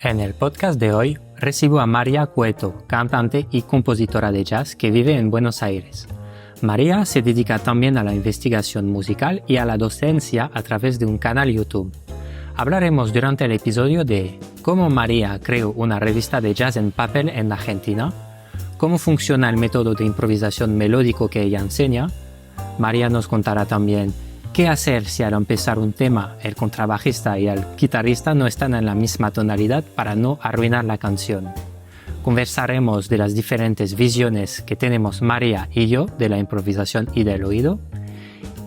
En el podcast de hoy recibo a María Cueto, cantante y compositora de jazz que vive en Buenos Aires. María se dedica también a la investigación musical y a la docencia a través de un canal YouTube. Hablaremos durante el episodio de cómo María creó una revista de jazz en papel en Argentina, cómo funciona el método de improvisación melódico que ella enseña. María nos contará también qué hacer si al empezar un tema el contrabajista y el guitarrista no están en la misma tonalidad para no arruinar la canción. Conversaremos de las diferentes visiones que tenemos María y yo de la improvisación y del oído.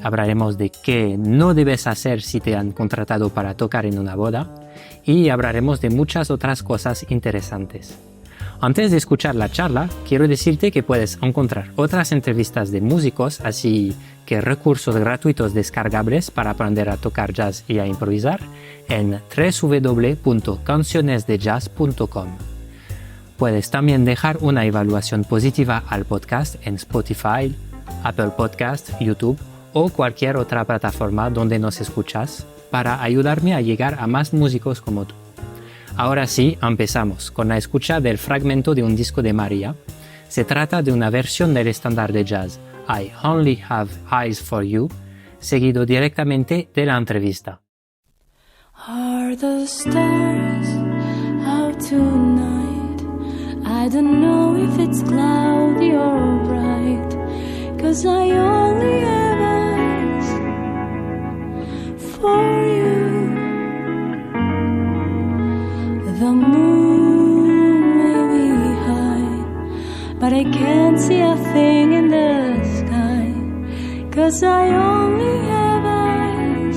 Hablaremos de qué no debes hacer si te han contratado para tocar en una boda y hablaremos de muchas otras cosas interesantes. Antes de escuchar la charla, quiero decirte que puedes encontrar otras entrevistas de músicos, así que recursos gratuitos descargables para aprender a tocar jazz y a improvisar en www.cancionesdejazz.com. Puedes también dejar una evaluación positiva al podcast en Spotify, Apple Podcast, YouTube o cualquier otra plataforma donde nos escuchas para ayudarme a llegar a más músicos como tú. Ahora sí, empezamos con la escucha del fragmento de un disco de María. Se trata de una versión del estándar de jazz I Only Have Eyes for You, seguido directamente de la entrevista. Are the stars out tonight? I don't know if it's cloudy or bright, 'cause I only have eyes for you. The moon may be high, but I can't see a thing in the sky, 'cause I only have eyes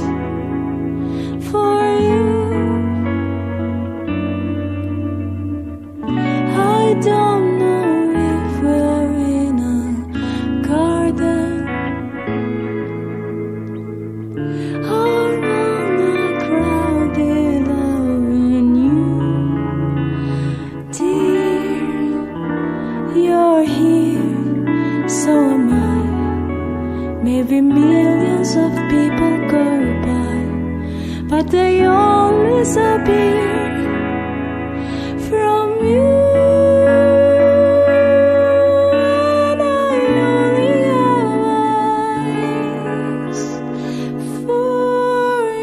for you. I don't know if we're in a garden or on a crowded avenue. Dear, you're here, so am I. Maybe millions of people go by, but they all disappear from you. And I only have eyes for you.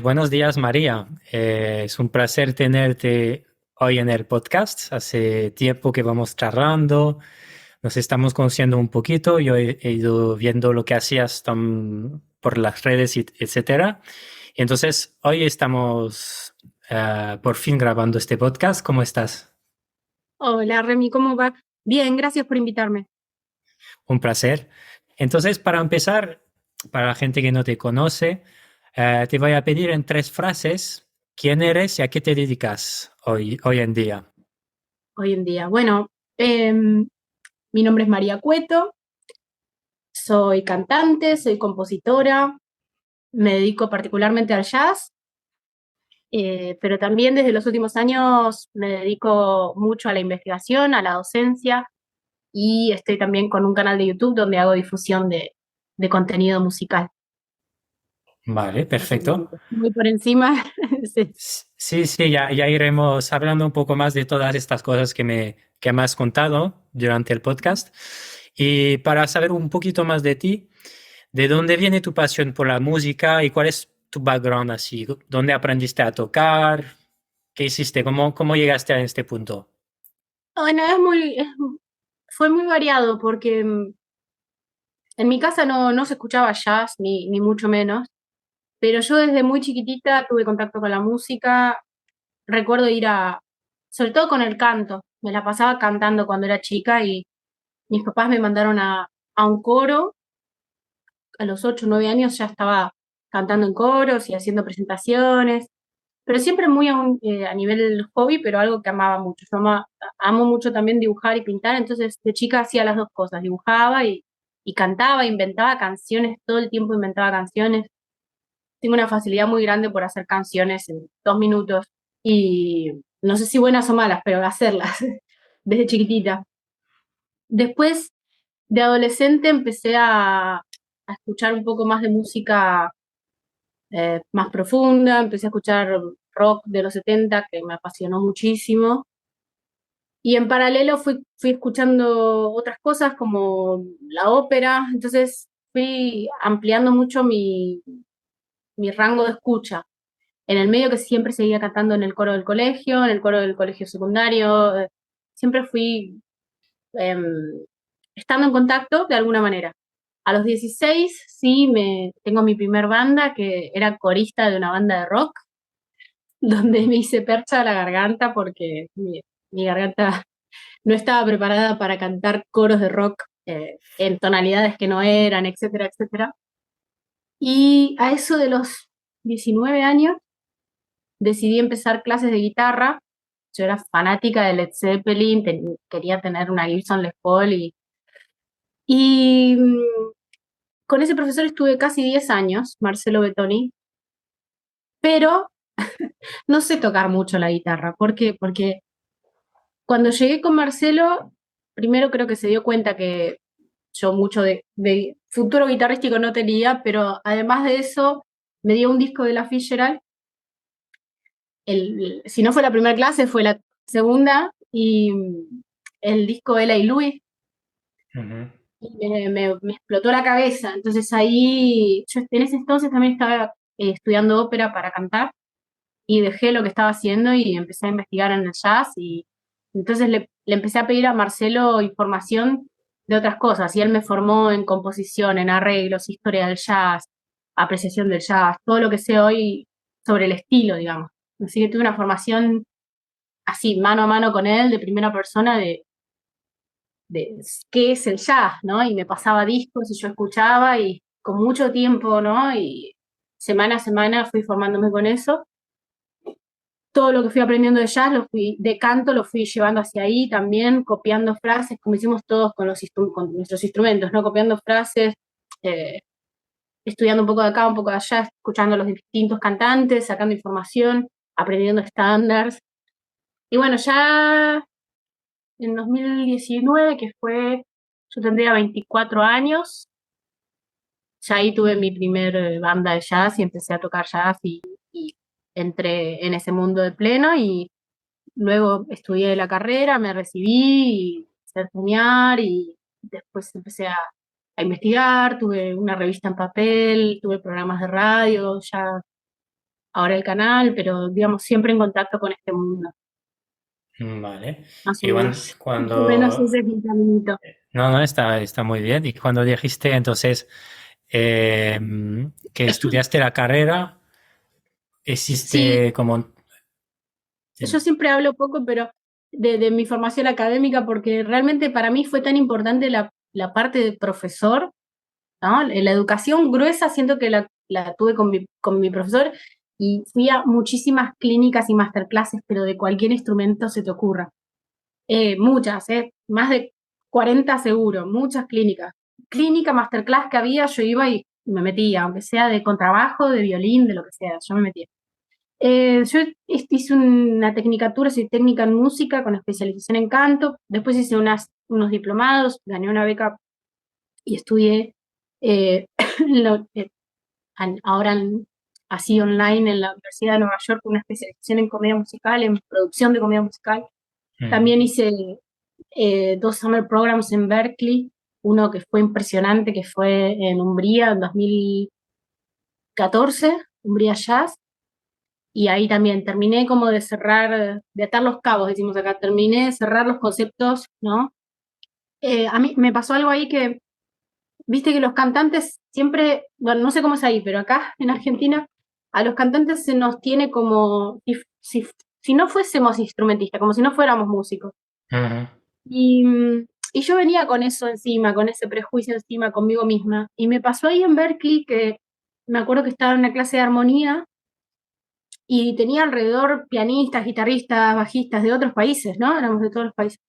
Buenos días, María. Es un placer tenerte hoy en el podcast. Hace tiempo que vamos charlando, nos estamos conociendo un poquito. Yo he ido viendo lo que hacías por las redes, etcétera. Y entonces, hoy estamos por fin grabando este podcast. ¿Cómo estás? Hola Remy, ¿cómo va? Bien, gracias por invitarme. Un placer. Entonces, para empezar, para la gente que no te conoce, te voy a pedir en 3 frases quién eres y a qué te dedicas hoy en día. Hoy en día. Bueno, mi nombre es María Cueto, soy cantante, soy compositora, me dedico particularmente al jazz, pero también desde los últimos años me dedico mucho a la investigación, a la docencia y estoy también con un canal de YouTube donde hago difusión de contenido musical. Vale, perfecto. Muy por encima. Sí. Sí, ya iremos hablando un poco más de todas estas cosas que me has contado durante el podcast. Y para saber un poquito más de ti, ¿de dónde viene tu pasión por la música y cuál es tu background así? ¿Dónde aprendiste a tocar? ¿Qué hiciste? ¿Cómo llegaste a este punto? Bueno, fue muy variado porque en mi casa no se escuchaba jazz, ni mucho menos, pero yo desde muy chiquitita tuve contacto con la música. Recuerdo sobre todo con el canto, me la pasaba cantando cuando era chica y mis papás me mandaron a un coro. A los 8 o 9 años ya estaba cantando en coros y haciendo presentaciones, pero siempre muy a nivel hobby, pero algo que amaba mucho. Yo amo mucho también dibujar y pintar, entonces de chica hacía las dos cosas, dibujaba y cantaba, inventaba canciones, todo el tiempo inventaba canciones. Tengo una facilidad muy grande por hacer canciones en 2 minutos y no sé si buenas o malas, pero hacerlas. desde chiquitita. Después, de adolescente, empecé a escuchar un poco más de música más profunda, empecé a escuchar rock de los 70 que me apasionó muchísimo. Y en paralelo fui escuchando otras cosas como la ópera, entonces fui ampliando mucho mi rango de escucha. En el medio que siempre seguía cantando en el coro del colegio, en el coro del colegio secundario, siempre fui em, estando en contacto de alguna manera. A los 16 sí tengo mi primer banda, que era corista de una banda de rock, donde me hice percha a la garganta porque mi garganta no estaba preparada para cantar coros de rock en tonalidades que no eran, etcétera, etcétera. Y a eso de los 19 años decidí empezar clases de guitarra. Yo era fanática de Led Zeppelin, quería tener una Gibson Les Paul y con ese profesor estuve casi 10 años, Marcelo Bettoni, pero no sé tocar mucho la guitarra. ¿Por qué? Porque cuando llegué con Marcelo, primero creo que se dio cuenta que yo mucho de futuro guitarrístico no tenía, pero además de eso me dio un disco de la Fitzgerald. Si no fue la primera clase, fue la segunda, y el disco Ella y Louis, Ujú. y me explotó la cabeza. Entonces ahí, yo en ese entonces también estaba estudiando ópera para cantar, y dejé lo que estaba haciendo y empecé a investigar en el jazz, y entonces le empecé a pedir a Marcelo información de otras cosas, y él me formó en composición, en arreglos, historia del jazz, apreciación del jazz, todo lo que sé hoy sobre el estilo, digamos. Así que tuve una formación así, mano a mano con él, de primera persona, de qué es el jazz, ¿no? Y me pasaba discos y yo escuchaba, y con mucho tiempo, ¿no? Y semana a semana fui formándome con eso. Todo lo que fui aprendiendo de jazz, de canto, lo fui llevando hacia ahí también, copiando frases, como hicimos todos con nuestros instrumentos, ¿no? Copiando frases, eh, estudiando un poco de acá, un poco de allá, escuchando a los distintos cantantes, sacando información, aprendiendo estándares. Y bueno, ya en 2019, que fue, yo tendría 24 años, ya ahí tuve mi primer banda de jazz y empecé a tocar jazz, y entré en ese mundo de pleno, y luego estudié la carrera, me recibí y empecé a enseñar, y después empecé a investigar, tuve una revista en papel, tuve programas de radio, ya ahora el canal, pero digamos siempre en contacto con este mundo, Vale. más o Y menos. Más o menos cuando... ese es mi caminito. No, no, está muy bien. Y cuando dijiste entonces eh, que estudiaste la carrera, Sí, existe como... yo siempre hablo poco, pero de mi formación académica, porque realmente para mí fue tan importante la parte de profesor, ¿no? La educación gruesa siento que la tuve con mi profesor, y fui a muchísimas clínicas y masterclasses, pero de cualquier instrumento se te ocurra. Muchas, más de 40 seguro, muchas clínicas. Clínica, masterclass que había, yo iba y me metía, aunque sea de contrabajo, de violín, de lo que sea, yo me metía. Yo hice una tecnicatura, soy técnica en música con especialización en canto, después hice unos diplomados, gané una beca y estudié eh, lo- eh, ahora así online en la Universidad de Nueva York, una especialización en comedia musical, en producción de comedia musical. Mm. También hice 2 summer programs en Berkeley, uno que fue impresionante, que fue en Umbría en 2014, Umbría Jazz, y ahí también terminé como de cerrar, de atar los cabos, decimos acá, terminé de cerrar los conceptos, ¿no? A mí me pasó algo ahí que, viste que los cantantes siempre, bueno, no sé cómo es ahí, pero acá en Argentina a los cantantes se nos tiene como si no fuésemos instrumentistas, como si no fuéramos músicos. Ujú. Y yo venía con eso encima, con ese prejuicio encima conmigo misma. Y me pasó ahí en Berkeley que me acuerdo que estaba en una clase de armonía y tenía alrededor pianistas, guitarristas, bajistas de otros países, ¿no? Éramos de todos los países.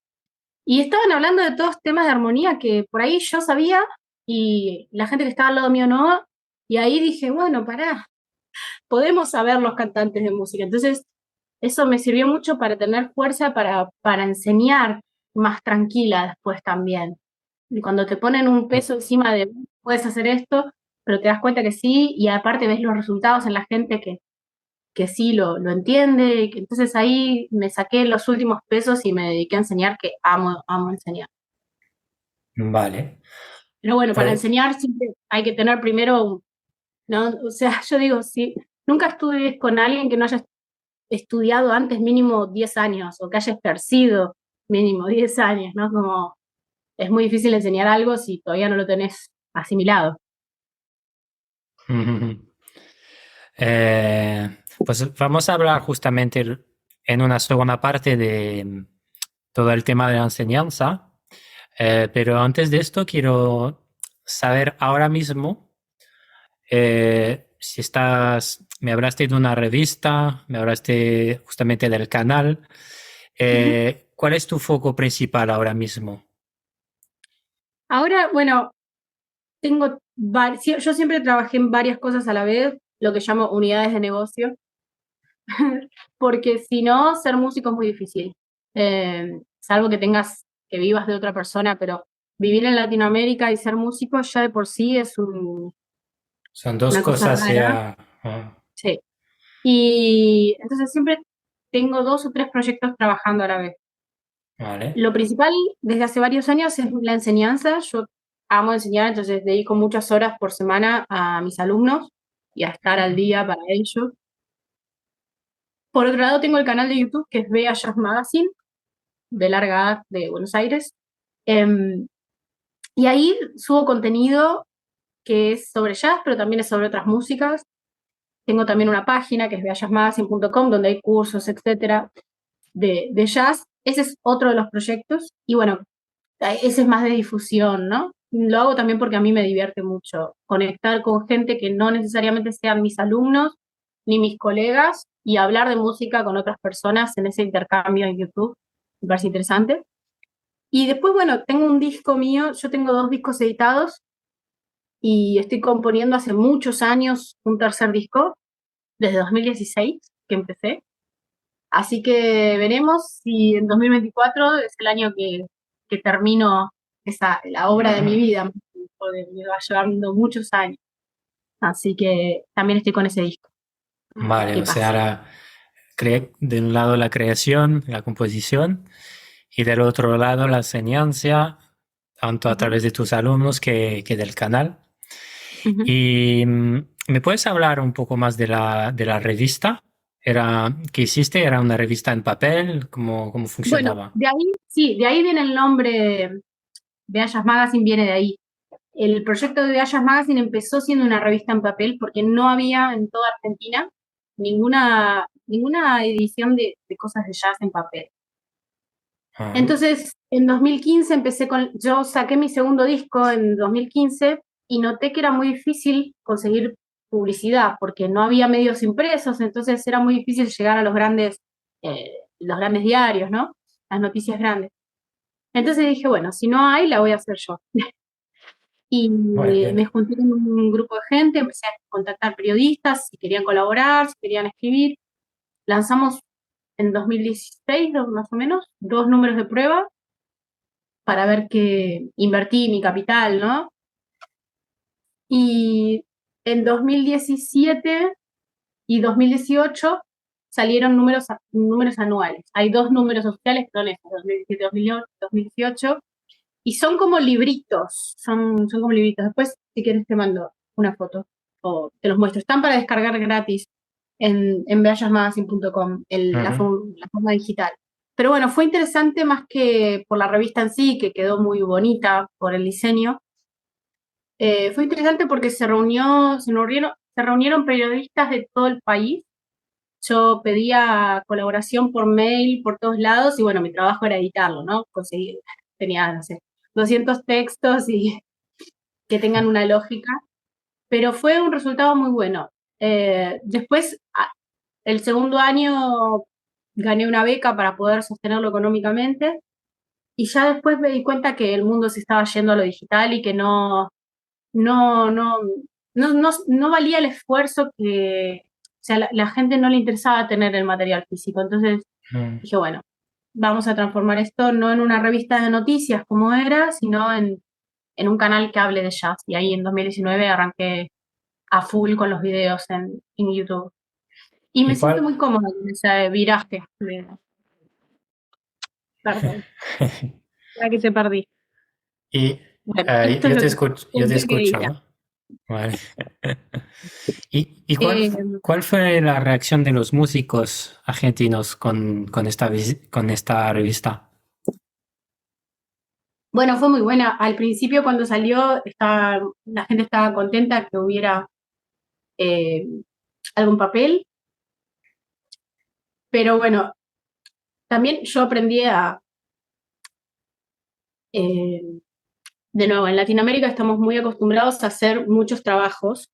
Y estaban hablando de todos temas de armonía que por ahí yo sabía y la gente que estaba al lado mío no. Y ahí dije, bueno, pará, podemos saber los cantantes de música. Entonces, eso me sirvió mucho para tener fuerza para enseñar. más tranquila después también. Y cuando te ponen un peso encima de puedes hacer esto, pero te das cuenta que sí, y aparte ves los resultados en la gente que sí lo entiende, y que entonces ahí me saqué los últimos pesos y me dediqué a enseñar, que amo enseñar. Vale. Pero bueno, para Pues, enseñar siempre hay que tener primero, ¿no? O sea, yo digo, si nunca estudies con alguien que no haya estudiado antes mínimo 10 años o que haya ejercido mínimo 10 años, ¿no? Como es muy difícil enseñar algo si todavía no lo tenés asimilado. pues vamos a hablar justamente en una segunda parte de todo el tema de la enseñanza. Pero antes de esto quiero saber ahora mismo si me hablaste de una revista, me hablaste justamente del canal. Ujú. ¿Cuál es tu foco principal ahora mismo? Ahora, bueno, yo siempre trabajé en varias cosas a la vez, lo que llamo unidades de negocio, porque si no, ser músico es muy difícil. Salvo que vivas de otra persona, pero vivir en Latinoamérica y ser músico ya de por sí es Son dos una cosa cosas rara. ya. Sí. Y entonces siempre tengo 2 o 3 proyectos trabajando a la vez. Vale. Lo principal desde hace varios años es la enseñanza. Yo amo enseñar, entonces dedico muchas horas por semana a mis alumnos y a estar al día para ellos. Por otro lado, tengo el canal de YouTube que es Bea Jazz Magazine, de larga A de Buenos Aires. Em, y ahí subo contenido que es sobre jazz, pero también es sobre otras músicas. Tengo también una página que es beajazzmagazine.com donde hay cursos, etcétera, de jazz. Ese es otro de los proyectos. Y bueno, ese es más de difusión, ¿no? Lo hago también porque a mí me divierte mucho conectar con gente que no necesariamente sean mis alumnos ni mis colegas y hablar de música con otras personas en ese intercambio en YouTube. Me parece interesante. Y después, bueno, tengo un disco mío, yo tengo 2 discos editados y estoy componiendo hace muchos años un tercer disco, desde 2016 que empecé. Así que veremos si en 2024 es el año que termino la obra de mi vida, porque me va llevando muchos años. Así que también estoy con ese disco. A ver Vale, qué o sea, pasa. de un lado la creación, la composición, y del otro lado la enseñanza, tanto a Ujú, través de tus alumnos que del canal. ujú. Y ¿me puedes hablar un poco más de la revista? ¿Qué hiciste? ¿Era una revista en papel? ¿Cómo Bueno, funcionaba? de ahí, sí, de ahí viene el nombre de Ayas Magazine, viene de ahí. El proyecto de Ayas Magazine empezó siendo una revista en papel porque no había en toda Argentina ninguna edición de cosas de jazz en papel. Ah, Entonces, en 2015 yo saqué mi segundo disco en 2015 y noté que era muy difícil conseguir publicidad porque no había medios impresos, entonces era muy difícil llegar a los grandes diarios, ¿no? Las noticias grandes. Entonces dije, bueno, si no hay, la voy a hacer yo. Y muy me bien. junté con un grupo de gente, empecé a contactar periodistas, si querían colaborar, si querían escribir. Lanzamos en 2016, más o menos, 2 números de prueba para ver que invertí mi capital, ¿no? Y en 2017 y 2018 salieron números anuales. Hay 2 números oficiales, que son estos, 2017 y 2018, y son como libritos, son como libritos. Después, si quieres, te mando una foto o te los muestro. Están para descargar gratis en beallasmagazine.com, Ujú. la forma digital. Pero bueno, fue interesante más que por la revista en sí, que quedó muy bonita por el diseño. Fue interesante porque se reunieron periodistas de todo el país. Yo pedía colaboración por mail, por todos lados, y bueno, mi trabajo era editarlo, ¿no? Tenía, no sé, 200 textos y que tengan una lógica, pero fue un resultado muy bueno. Después, el segundo año gané una beca para poder sostenerlo económicamente, y ya después me di cuenta que el mundo se estaba yendo a lo digital y que no, no, no valía el esfuerzo o sea, la gente no le interesaba tener el material físico. Entonces Mm. dije, bueno, vamos a transformar esto no en una revista de noticias como era, sino en un canal que hable de jazz. Y ahí en 2019 arranqué a full con los videos en YouTube. Y me ¿Y siento cuál? muy cómoda en ese viraje. Perdón, ya que te perdí. Y Bueno, esto es lo que yo te pensé que escucho, diga. ¿no? Vale. ¿Y Eh, cuál fue la reacción de los músicos argentinos con esta revista? bueno, fue muy buena. Al principio cuando salió, la gente estaba contenta que hubiera eh, algún papel, pero bueno, también yo aprendí eh, de nuevo, en Latinoamérica estamos muy acostumbrados a hacer muchos trabajos.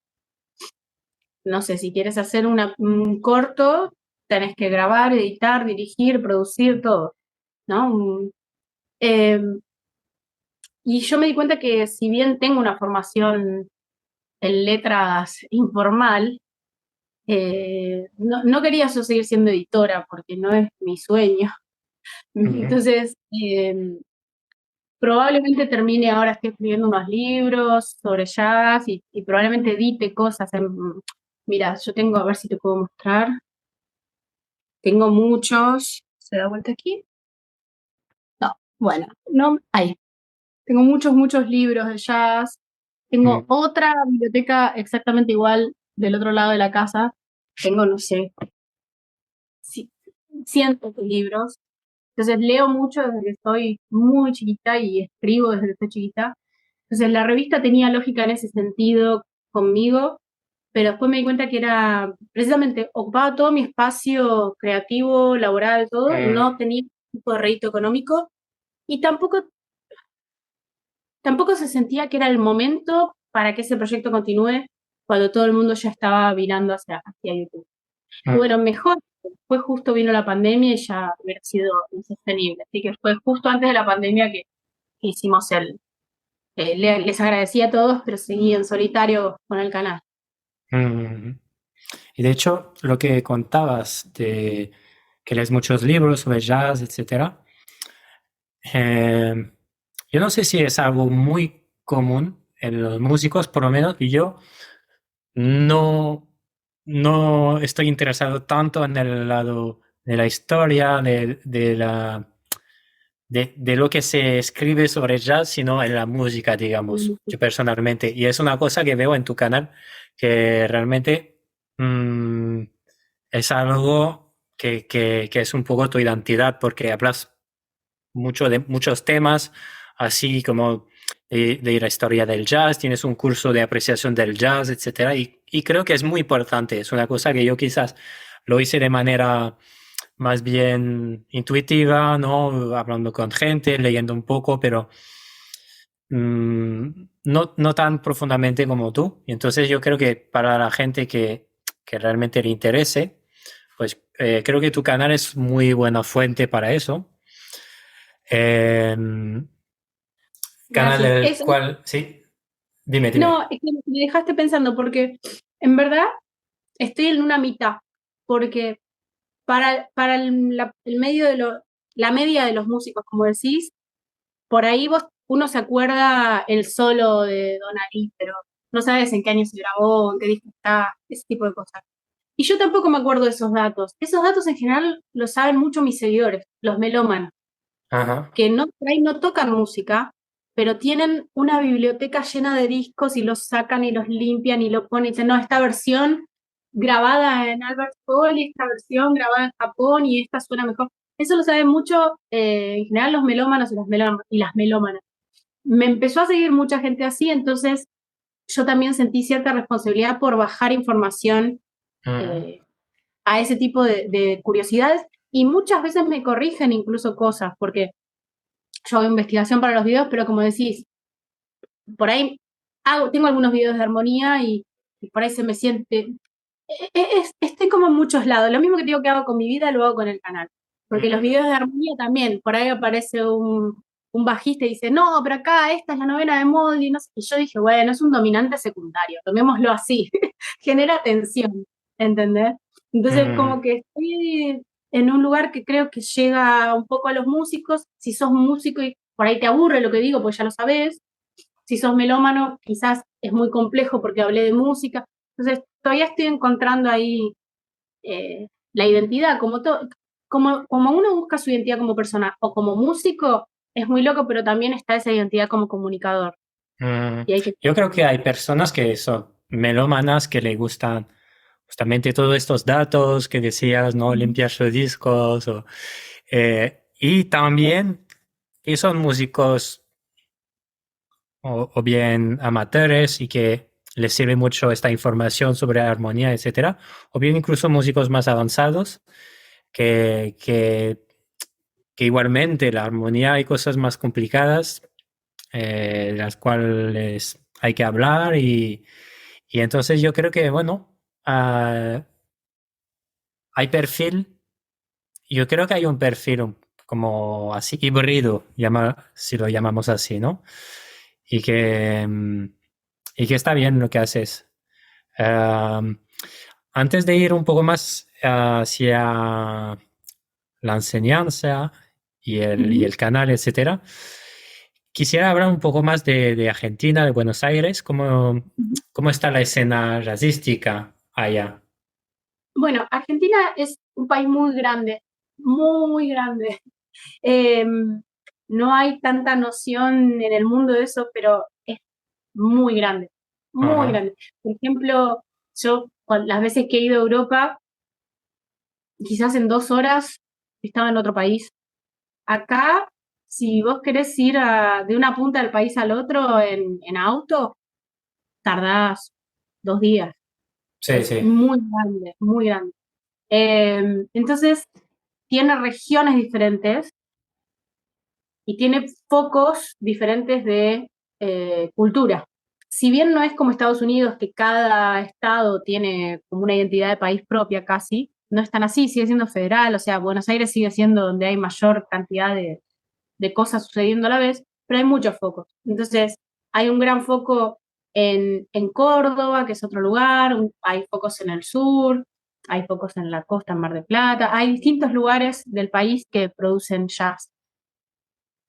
No sé, si quieres hacer un corto, tenés que grabar, editar, dirigir, producir, todo, ¿no? Eh, y yo me di cuenta que si bien tengo una formación en letras informal, no quería yo seguir siendo editora porque no es mi sueño. Ujú. Entonces, probablemente termine ahora, estoy escribiendo unos libros sobre jazz y probablemente edite cosas. Mira, yo tengo, a ver si te puedo mostrar, tengo muchos. ¿Se da vuelta aquí? No, bueno, no, ahí. Tengo muchos libros de jazz. Tengo Mm. otra biblioteca exactamente igual del otro lado de la casa. Tengo, no sé, ci- cientos de libros. Entonces leo mucho desde que estoy muy chiquita y escribo desde que estoy chiquita. Entonces la revista tenía lógica en ese sentido conmigo, pero después me di cuenta que era precisamente ocupaba todo mi espacio creativo, laboral, todo, Mm. no tenía ningún tipo de rédito económico y tampoco se sentía que era el momento para que ese proyecto continúe cuando todo el mundo ya estaba virando hacia YouTube. Y Mm. bueno, mejor, después justo vino la pandemia y ya hubiera sido insostenible. Así que fue justo antes de la pandemia que hicimos les agradecí a todos, pero seguí en solitario con el canal. Mm. Y de hecho, lo que contabas de que lees muchos libros sobre jazz, etcétera, eh, yo no sé si es algo muy común en los músicos, por lo menos, y yo no, no estoy interesado tanto en el lado de la historia, de lo que se escribe sobre jazz, sino en la música, digamos, yo personalmente. Y es una cosa que veo en tu canal que realmente mm, es algo que es un poco tu identidad, porque hablas mucho de muchos temas, así como de la historia del jazz, tienes un curso de apreciación del jazz, etcétera, y creo que es muy importante, es una cosa que yo quizás lo hice de manera más bien intuitiva, ¿no? Hablando con gente, leyendo un poco, pero no tan profundamente como tú. Y entonces yo creo que para la gente que realmente le interese, pues creo que tu canal es muy buena fuente para eso. Em, Canal Gracias. del cual, sí, dime. No, es que me dejaste pensando porque en verdad estoy en una mitad, porque para el medio la media de los músicos, como decís, por ahí uno se acuerda el solo de Don Ali, pero no sabes en qué año se grabó, en qué disco está, ese tipo de cosas. Y yo tampoco me acuerdo de esos datos. Esos datos en general los saben mucho mis seguidores, los melómanos, Ajá. que no, por ahí no tocan música, pero tienen una biblioteca llena de discos y los sacan y los limpian y lo ponen y dicen, no, esta versión grabada en Albert Hall y esta versión grabada en Japón y esta suena mejor. Eso lo saben mucho en general los melómanos y las melómanas. Me empezó a seguir mucha gente así, entonces yo también sentí cierta responsabilidad por bajar información Ujú. eh, a ese tipo de curiosidades y muchas veces me corrigen incluso cosas, porque yo hago investigación para los videos, pero como decís, por ahí tengo algunos videos de armonía y por ahí se me siente, estoy como en muchos lados, lo mismo que digo que hago con mi vida, lo hago con el canal, porque los videos de armonía también, por ahí aparece un bajista y dice, no, pero acá esta es la novena de Moldy, no sé, y yo dije, bueno, es un dominante secundario, tomémoslo así, genera tensión, ¿entendés? Entonces, Mm. como que estoy en un lugar que creo que llega un poco a los músicos. Si sos músico y por ahí te aburre lo que digo, pues ya lo sabés. Si sos melómano, quizás es muy complejo porque hablé de música. Entonces, todavía estoy encontrando ahí la identidad, como uno busca su identidad como persona o como músico, es muy loco, pero también está esa identidad como comunicador. Mm, Y hay que... yo creo que hay personas que son melómanas que le gustan justamente todos estos datos que decías, ¿no? Limpiar sus discos. Y también que son músicos o bien amateurs y que les sirve mucho esta información sobre armonía, etcétera, o bien incluso músicos más avanzados que, que, que igualmente la armonía hay cosas más complicadas de las cuales hay que hablar y entonces yo creo que, bueno, hay perfil, yo creo que hay un perfil como así híbrido, si lo llamamos así, ¿no? Y que, y que está bien lo que haces. Um, Antes de ir un poco más hacia la enseñanza y Ujú. el canal, etcétera, quisiera hablar un poco más de Argentina, de Buenos Aires. ¿Cómo está la escena jazzística allá? Bueno, Argentina es un país muy grande, muy grande. Eh, no hay tanta noción en el mundo de eso, pero es muy grande, muy Ajá. grande. Por ejemplo, yo las veces que he ido a Europa, quizás en 2 horas estaba en otro país. Acá, si vos querés ir de una punta del país al otro en auto, tardás 2 días. Sí, Es sí. muy grande, muy grande. Entonces, tiene regiones diferentes y tiene focos diferentes de cultura. Si bien no es como Estados Unidos, que cada estado tiene como una identidad de país propia casi, no es tan así, sigue siendo federal, o sea, Buenos Aires sigue siendo donde hay mayor cantidad de cosas sucediendo a la vez, pero hay muchos focos. Entonces, hay un gran foco en Córdoba, que es otro lugar, hay focos en el sur, hay focos en la costa, en Mar del Plata, hay distintos lugares del país que producen jazz.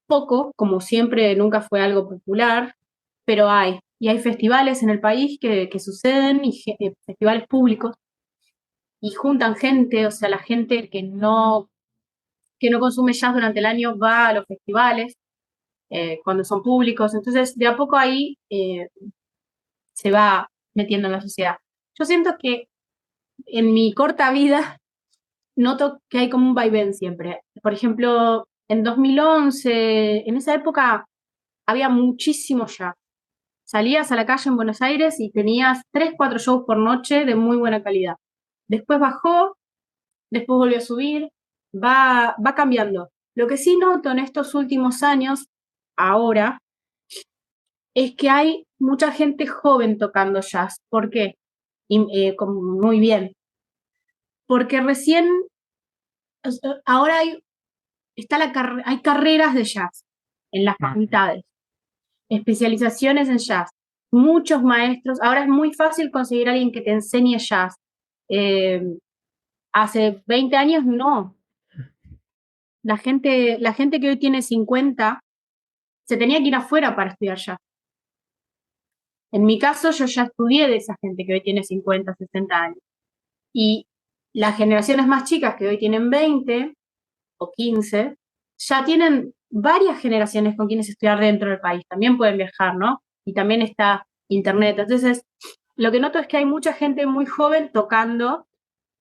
Poco, como siempre, nunca fue algo popular, pero hay. Y hay festivales en el país que suceden, y festivales públicos, y juntan gente, o sea, la gente que no consume jazz durante el año va a los festivales cuando son públicos. Entonces, de a poco ahí se va metiendo en la sociedad. Yo siento que en mi corta vida noto que hay como un vaivén siempre. Por ejemplo, en 2011, en esa época había muchísimo jazz. Salías a la calle en Buenos Aires y tenías 3, 4 shows por noche de muy buena calidad. Después bajó, después volvió a subir, va cambiando. Lo que sí noto en estos últimos años, ahora, es que hay mucha gente joven tocando jazz. ¿Por qué? Muy bien. Porque recién, ahora hay carreras de jazz en las Ujú. facultades, especializaciones en jazz, muchos maestros. Ahora es muy fácil conseguir a alguien que te enseñe jazz. Eh, Hace 20 años no. La gente que hoy tiene 50 se tenía que ir afuera para estudiar jazz. En mi caso, yo ya estudié de esa gente que hoy tiene 50, 60 años. Y las generaciones más chicas que hoy tienen 20 o 15, ya tienen varias generaciones con quienes estudiar dentro del país. También pueden viajar, ¿no? Y también está internet. Entonces, lo que noto es que hay mucha gente muy joven tocando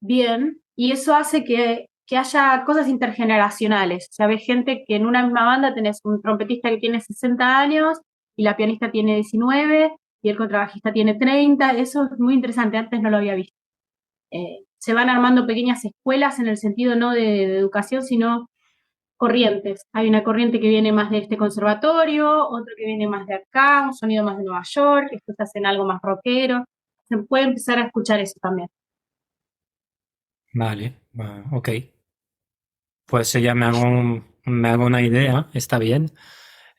bien y eso hace que haya cosas intergeneracionales. O sea, ves gente que en una misma banda tenés un trompetista que tiene 60 años y la pianista tiene 19 y el contrabajista tiene 30. Eso es muy interesante, antes no lo había visto. Se van armando pequeñas escuelas en el sentido no de educación, sino corrientes. Hay una corriente que viene más de este conservatorio, otro que viene más de acá, un sonido más de Nueva York, estos hacen algo más rockero. Se puede empezar a escuchar eso también. Vale, ok. Pues ya me hago una idea, está bien.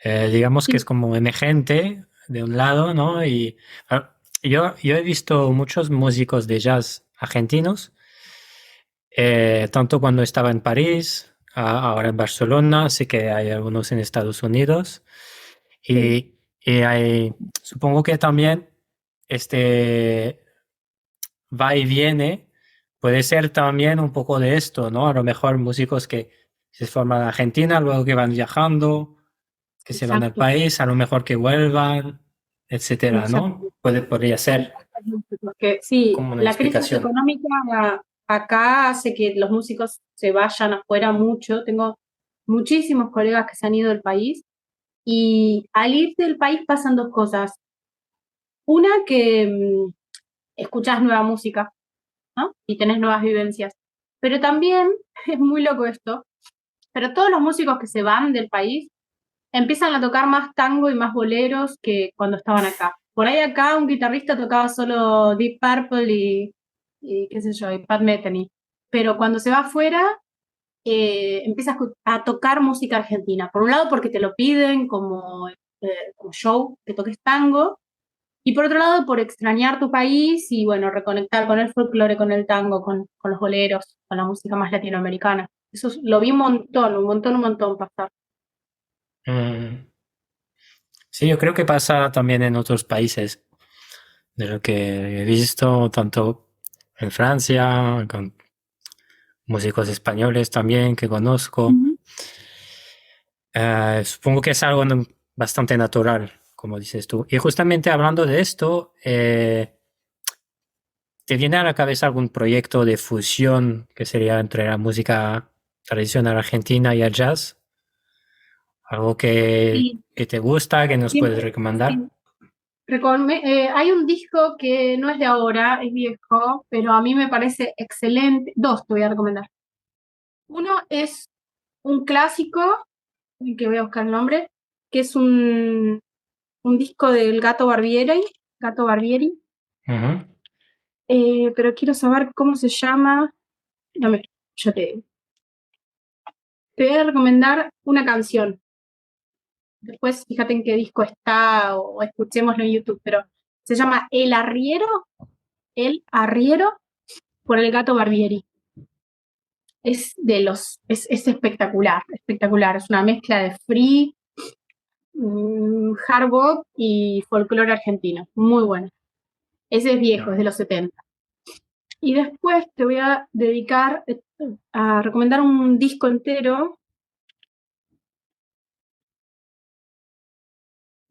Digamos que es Sí. como emergente de un lado, ¿no? Y yo he visto muchos músicos de jazz argentinos tanto cuando estaba en París, ahora en Barcelona, sé que hay algunos en Estados Unidos Sí, y supongo que también este va y viene puede ser también un poco de esto, ¿no? A lo mejor músicos que se forman en Argentina, luego que van viajando, que se van al exacto, país, a lo mejor que vuelvan, etcétera, exacto. ¿no? Podría ser Porque sí, como una la crisis explicación. económica acá hace que los músicos se vayan afuera mucho. Tengo muchísimos colegas que se han ido del país y al irse del país pasan dos cosas. Una, que escuchas nueva música, ¿no? Y tenés nuevas vivencias. Pero también, es muy loco esto, pero todos los músicos que se van del país empiezan a tocar más tango y más boleros que cuando estaban acá. Por ahí acá un guitarrista tocaba solo Deep Purple y qué sé yo, y Pat Metheny. Pero cuando se va afuera, empieza a tocar música argentina. Por un lado porque te lo piden como show, que toques tango, y por otro lado por extrañar tu país y bueno, reconectar con el folclore, con el tango, con los boleros, con la música más latinoamericana. Lo vi un montón, un montón, un montón pasar. Mm, sí, yo creo que pasa también en otros países, de lo que he visto, tanto en Francia, con músicos españoles también que conozco. Ujú. Supongo que es algo bastante natural, como dices tú. Y justamente hablando de esto, ¿te viene a la cabeza algún proyecto de fusión que sería entre la música tradicional argentina y el jazz? ¿Algo Y que te gusta, que nos puedes siempre, recomendar? sí. Hay un disco que no es de ahora, es viejo, pero a mí me parece excelente. Dos te voy a recomendar. Uno es un clásico, que voy a buscar el nombre, que es un disco del Gato Barbieri, Ujú. pero quiero saber cómo se llama. Dame, yo te voy a recomendar una canción. Después fíjate en qué disco está o escuchémoslo en YouTube, pero se llama El Arriero por el Gato Barbieri. Es espectacular, espectacular. Es una mezcla de free, hard bop y folclore argentino. Muy bueno. Ese es viejo, es de los 70. Y después te voy a dedicar a recomendar un disco entero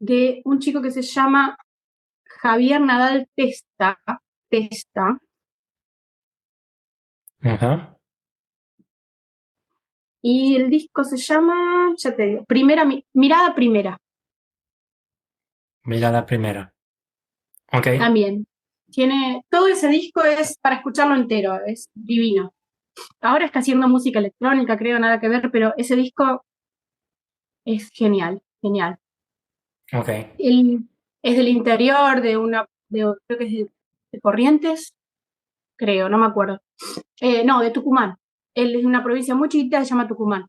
de un chico que se llama Javier Nadal Testa, Ajá. y el disco se llama, ya te digo, Mirada Primera, Mira la primera. Ok. también. Todo ese disco es para escucharlo entero, es divino. Ahora está haciendo música electrónica, creo, nada que ver, pero ese disco es genial, genial. Ok. Él es del interior creo que es de Corrientes, creo, no me acuerdo. No, de Tucumán. Él es de una provincia muy chiquita, se llama Tucumán.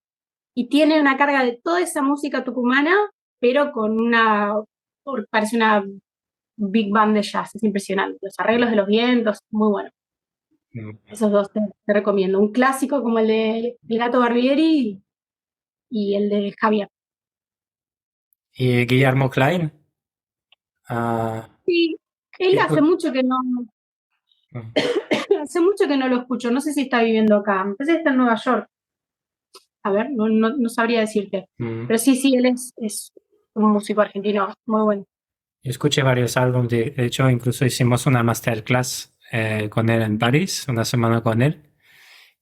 Y tiene una carga de toda esa música tucumana, pero parece una big band de jazz, es impresionante. Los arreglos de los vientos, muy bueno. Mm. Esos dos te recomiendo. Un clásico como el de El Gato Barbieri y el de Javier. ¿Y Guillermo Klein? Ah, Sí, él ¿qué hace mucho que no lo escucho, no sé si está viviendo acá, me parece que está en Nueva York, a ver, no sabría decirte, Mm. pero sí, él es un músico argentino muy bueno. Yo escuché varios álbumes, de hecho incluso hicimos una masterclass con él en París, una semana con él.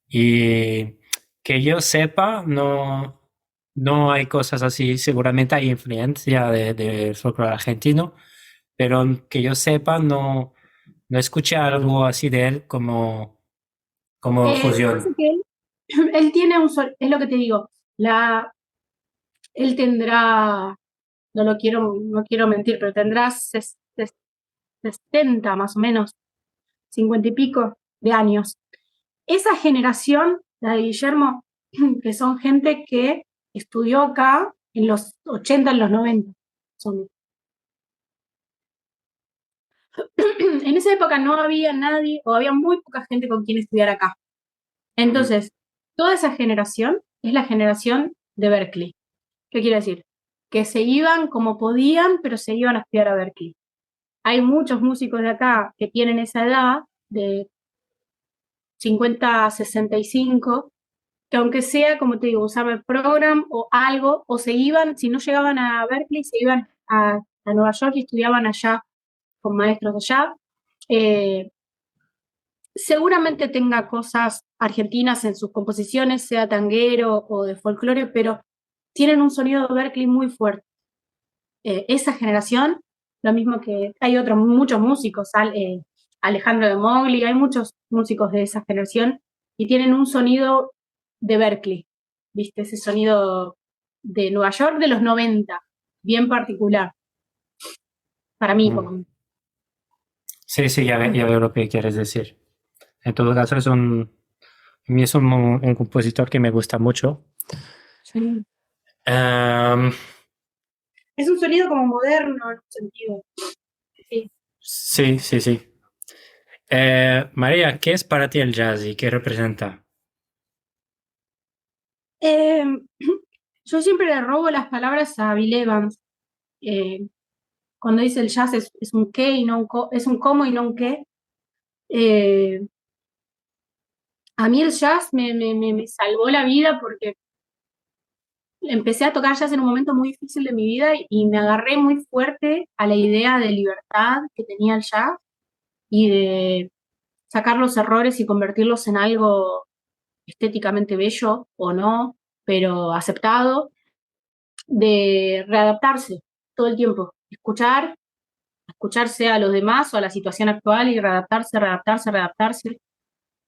Y que yo sepa, no hay cosas así, seguramente hay influencia del folclore argentino, pero que yo sepa, no escuché algo así de él como Pasa fusión. que él tiene es lo que te digo, él tendrá, no quiero mentir, pero tendrá 60 más o menos, 50 y pico de años. Esa generación, la de Guillermo, que son gente que estudió acá en los 80, en los 90. Son. En esa época no había nadie, o había muy poca gente con quien estudiar acá. Entonces, toda esa generación es la generación de Berkeley. ¿Qué quiere decir? Que se iban como podían, pero se iban a estudiar a Berkeley. Hay muchos músicos de acá que tienen esa edad, de 50 a 65, que aunque sea, como te digo, usaba el program o algo, o se iban, si no llegaban a Berkeley, se iban a Nueva York y estudiaban allá con maestros de allá. Seguramente tenga cosas argentinas en sus composiciones, sea tanguero o de folclore, pero tienen un sonido de Berkeley muy fuerte. Esa generación, lo mismo que hay otros, muchos músicos, Alejandro de Mogli, hay muchos músicos de esa generación y tienen un sonido de Berkeley, ¿viste? Ese sonido de Nueva York de los 90, bien particular, para mí, por lo menos. Sí, sí, ya veo lo que quieres decir. En todo caso, a mí es un compositor que me gusta mucho. Sí. Em, Es un sonido como moderno en un sentido. Sí. sí, sí, sí. María, ¿qué es para ti el jazz y qué representa? Eh, yo siempre le robo las palabras a Bill Evans. Cuando dice el jazz es un qué y no un es un cómo y no un qué. Eh, a mí el jazz me salvó la vida porque empecé a tocar jazz en un momento muy difícil de mi vida y me agarré muy fuerte a la idea de libertad que tenía el jazz y de sacar los errores y convertirlos en algo estéticamente bello o no, pero aceptado, de readaptarse todo el tiempo, escucharse a los demás o a la situación actual y readaptarse, readaptarse, readaptarse.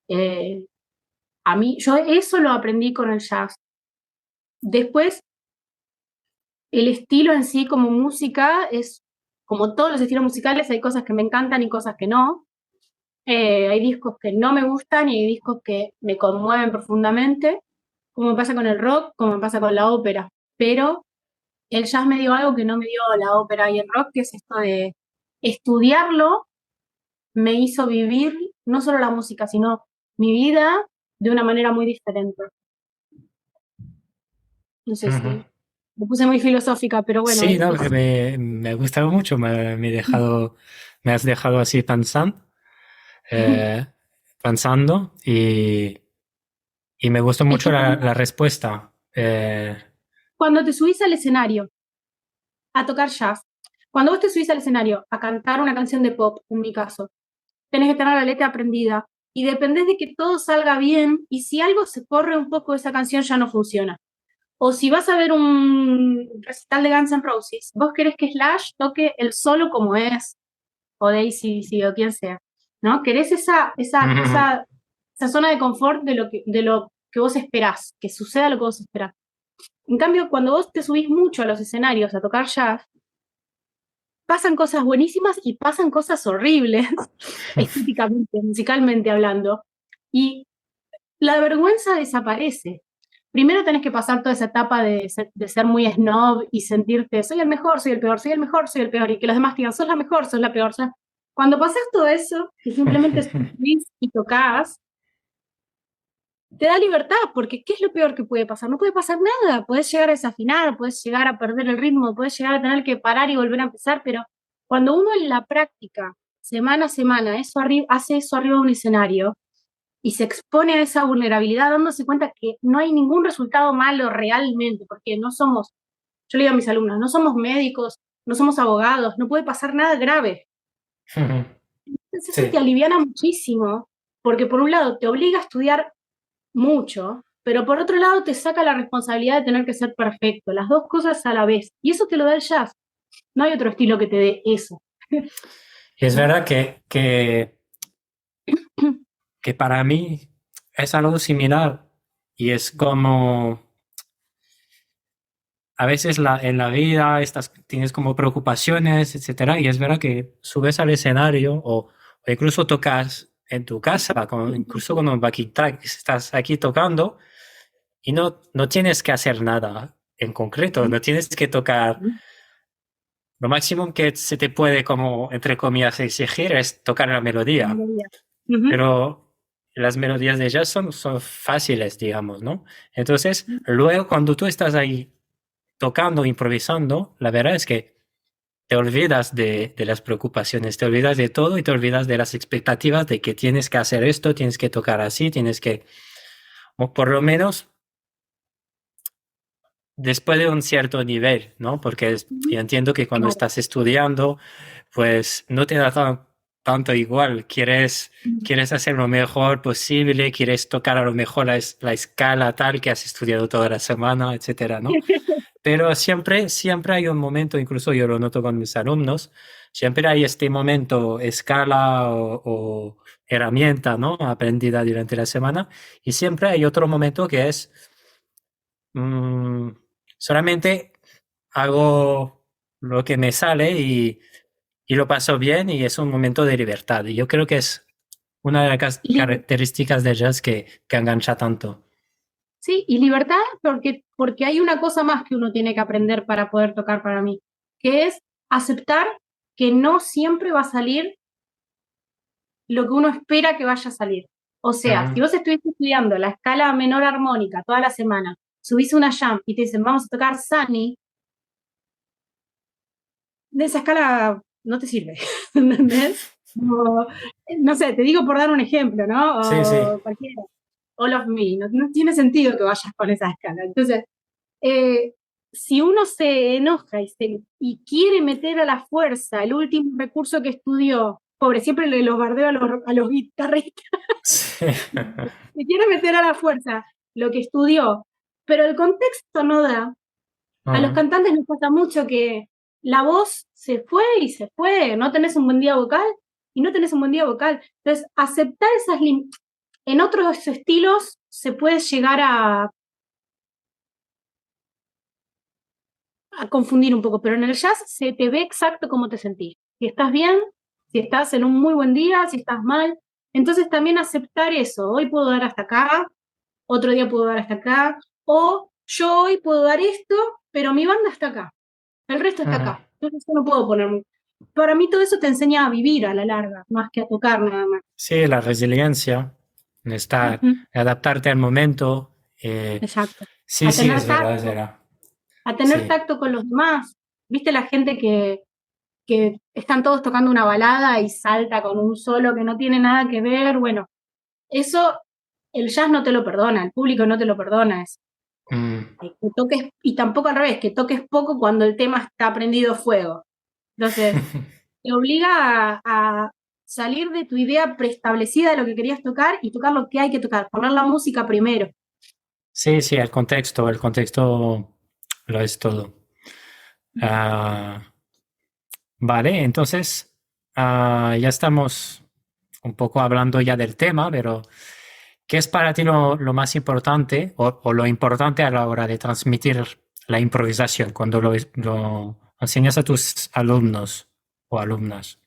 Eh, a mí, yo eso lo aprendí con el jazz. Después, el estilo en sí como música es, como todos los estilos musicales, hay cosas que me encantan y cosas que no. Hay discos que no me gustan y hay discos que me conmueven profundamente, como me pasa con el rock, como me pasa con la ópera. Pero el jazz me dio algo que no me dio la ópera y el rock, que es esto de estudiarlo, me hizo vivir no solo la música, sino mi vida de una manera muy diferente. No sé si me puse muy filosófica, pero bueno, Sí, no, me ha gustado mucho, me has dejado así eh, pensando y me gustó es mucho que la respuesta. cuando te subís al escenario a tocar jazz, cuando vos te subís al escenario a cantar una canción de pop, en mi caso, tenés que tener la letra aprendida y dependés de que todo salga bien y si algo se corre un poco de esa canción ya no funciona. O si vas a ver un recital de Guns N' Roses, vos querés que Slash toque el solo como es, o Daisy, o quien sea, ¿no? Querés esa zona de confort de lo que vos esperás, que suceda lo que vos esperás. En cambio, cuando vos te subís mucho a los escenarios a tocar jazz, pasan cosas buenísimas y pasan cosas horribles, estéticamente, musicalmente hablando, y la vergüenza desaparece. Primero tenés que pasar toda esa etapa de ser muy snob y sentirte, soy el mejor, soy el peor, soy el mejor, soy el peor, y que los demás digan, sos la mejor, sos la peor. Cuando pasás todo eso, que simplemente subís y tocás, te da libertad, porque ¿qué es lo peor que puede pasar? No puede pasar nada, puedes llegar a desafinar, puedes llegar a perder el ritmo, puedes llegar a tener que parar y volver a empezar, pero cuando uno en la práctica, semana a semana, hace eso arriba de un escenario, y se expone a esa vulnerabilidad dándose cuenta que no hay ningún resultado malo realmente, porque no somos, yo le digo a mis alumnos, no somos médicos, no somos abogados, no puede pasar nada grave. Entonces eso te Sí. aliviana muchísimo, porque por un lado te obliga a estudiar mucho, pero por otro lado te saca la responsabilidad de tener que ser perfecto, las dos cosas a la vez. Y eso te lo da el jazz. No hay otro estilo que te dé eso. Y es ¿No? verdad que para mí es algo similar y es como a veces en la vida tienes como preocupaciones, etcétera, y es verdad que subes al escenario o incluso tocas en tu casa, incluso con un backing track, estás aquí tocando y no tienes que hacer nada en concreto, no tienes que tocar. Lo máximo que se te puede, como entre comillas, exigir es tocar la melodía, Ujú. pero las melodías de jazz son fáciles, digamos, ¿no? Entonces, luego cuando tú estás ahí tocando, improvisando, la verdad es que te olvidas de las preocupaciones, te olvidas de todo y te olvidas de las expectativas de que tienes que hacer esto, tienes que tocar así, tienes que, o por lo menos después de un cierto nivel, ¿no? Porque yo entiendo que cuando Claro. estás estudiando, pues no te da tanto igual, quieres hacer lo mejor posible, quieres tocar a lo mejor la escala tal que has estudiado toda la semana, etcétera, ¿no? Pero siempre hay un momento, incluso yo lo noto con mis alumnos, siempre hay este momento, escala o herramienta, ¿no? Aprendida durante la semana, y siempre hay otro momento que es mm, solamente hago lo que me sale y lo paso bien y es un momento de libertad. Y yo creo que es una de las Y características del jazz que engancha tanto. sí, y libertad porque hay una cosa más que uno tiene que aprender para poder tocar para mí, que es aceptar que no siempre va a salir lo que uno espera que vaya a salir. O sea, si Ujú. vos estuviste estudiando la escala menor armónica toda la semana, subís una jam y te dicen, vamos a tocar Sunny, de esa escala no te sirve, ¿entendés? No, no sé, te digo por dar un ejemplo, Sí, sí. ¿no? O cualquiera. All of Me, no tiene sentido que vayas con esa escala. Entonces, eh, si uno se enoja y quiere meter a la fuerza el último recurso que estudió, pobre, siempre los bardeo a los guitarristas, Sí. que quiere meter a la fuerza lo que estudió, pero el contexto no da. A los Ujú. cantantes nos pasa mucho que la voz se fue y se fue, no tenés un buen día vocal y no tenés un buen día vocal. Entonces, aceptar en otros estilos se puede llegar a confundir un poco, pero en el jazz se te ve exacto cómo te sentís. Si estás bien, si estás en un muy buen día, si estás mal. Entonces también aceptar eso. Hoy puedo dar hasta acá, otro día puedo dar hasta acá, o yo hoy puedo dar esto, pero mi banda está acá, el resto está Ujú. acá. Entonces yo no puedo poner. Para mí todo eso te enseña a vivir a la larga, más que a tocar nada más. Sí, la resiliencia, estar, Ujú. adaptarte al momento. Exacto. Sí, A sí, tener es verdad, es tacto, verdad. a tener Sí. tacto con los demás. ¿Viste la gente que están todos tocando una balada y salta con un solo que no tiene nada que ver? Bueno, eso el jazz no te lo perdona, el público no te lo perdona eso. Mm. Que toques, y tampoco al revés, que toques poco cuando el tema está prendido fuego. Entonces, te obliga a salir de tu idea preestablecida de lo que querías tocar y tocar lo que hay que tocar, poner la música primero. Sí, sí, el contexto lo es todo. Ah, vale, entonces ya estamos un poco hablando ya del tema, pero ¿qué es para ti lo más importante o lo importante a la hora de transmitir la improvisación cuando lo enseñas a tus alumnos o alumnas?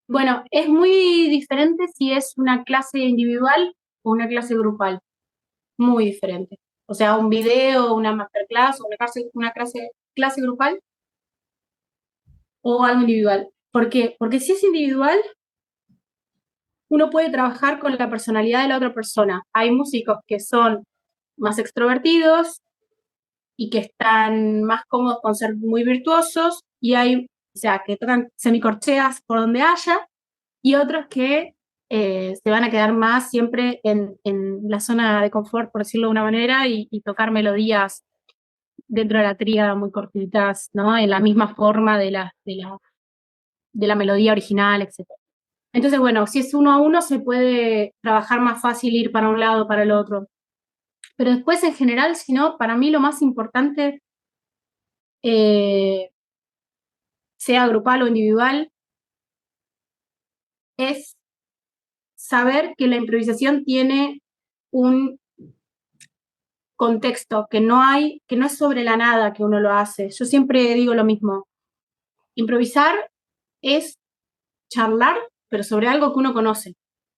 Bueno, es muy diferente si es una clase individual o una clase grupal, muy diferente. O sea, un video, una masterclass o una clase grupal o algo individual. ¿Por qué? Porque si es individual, uno puede trabajar con la personalidad de la otra persona. Hay músicos que son más extrovertidos y que están más cómodos con ser muy virtuosos, y hay, o sea, que tocan semicorcheas por donde haya, y otros que se van a quedar más siempre en la zona de confort, por decirlo de una manera, y tocar melodías dentro de la tríada muy cortitas, ¿no? En la misma forma de la melodía original, etc. Entonces, bueno, si es uno a uno se puede trabajar más fácil, ir para un lado, para el otro. Pero después, en general, si no, para mí lo más importante, eh, sea grupal o individual, es saber que la improvisación tiene un contexto, que no es sobre la nada que uno lo hace. Yo siempre digo lo mismo. Improvisar es charlar, pero sobre algo que uno conoce,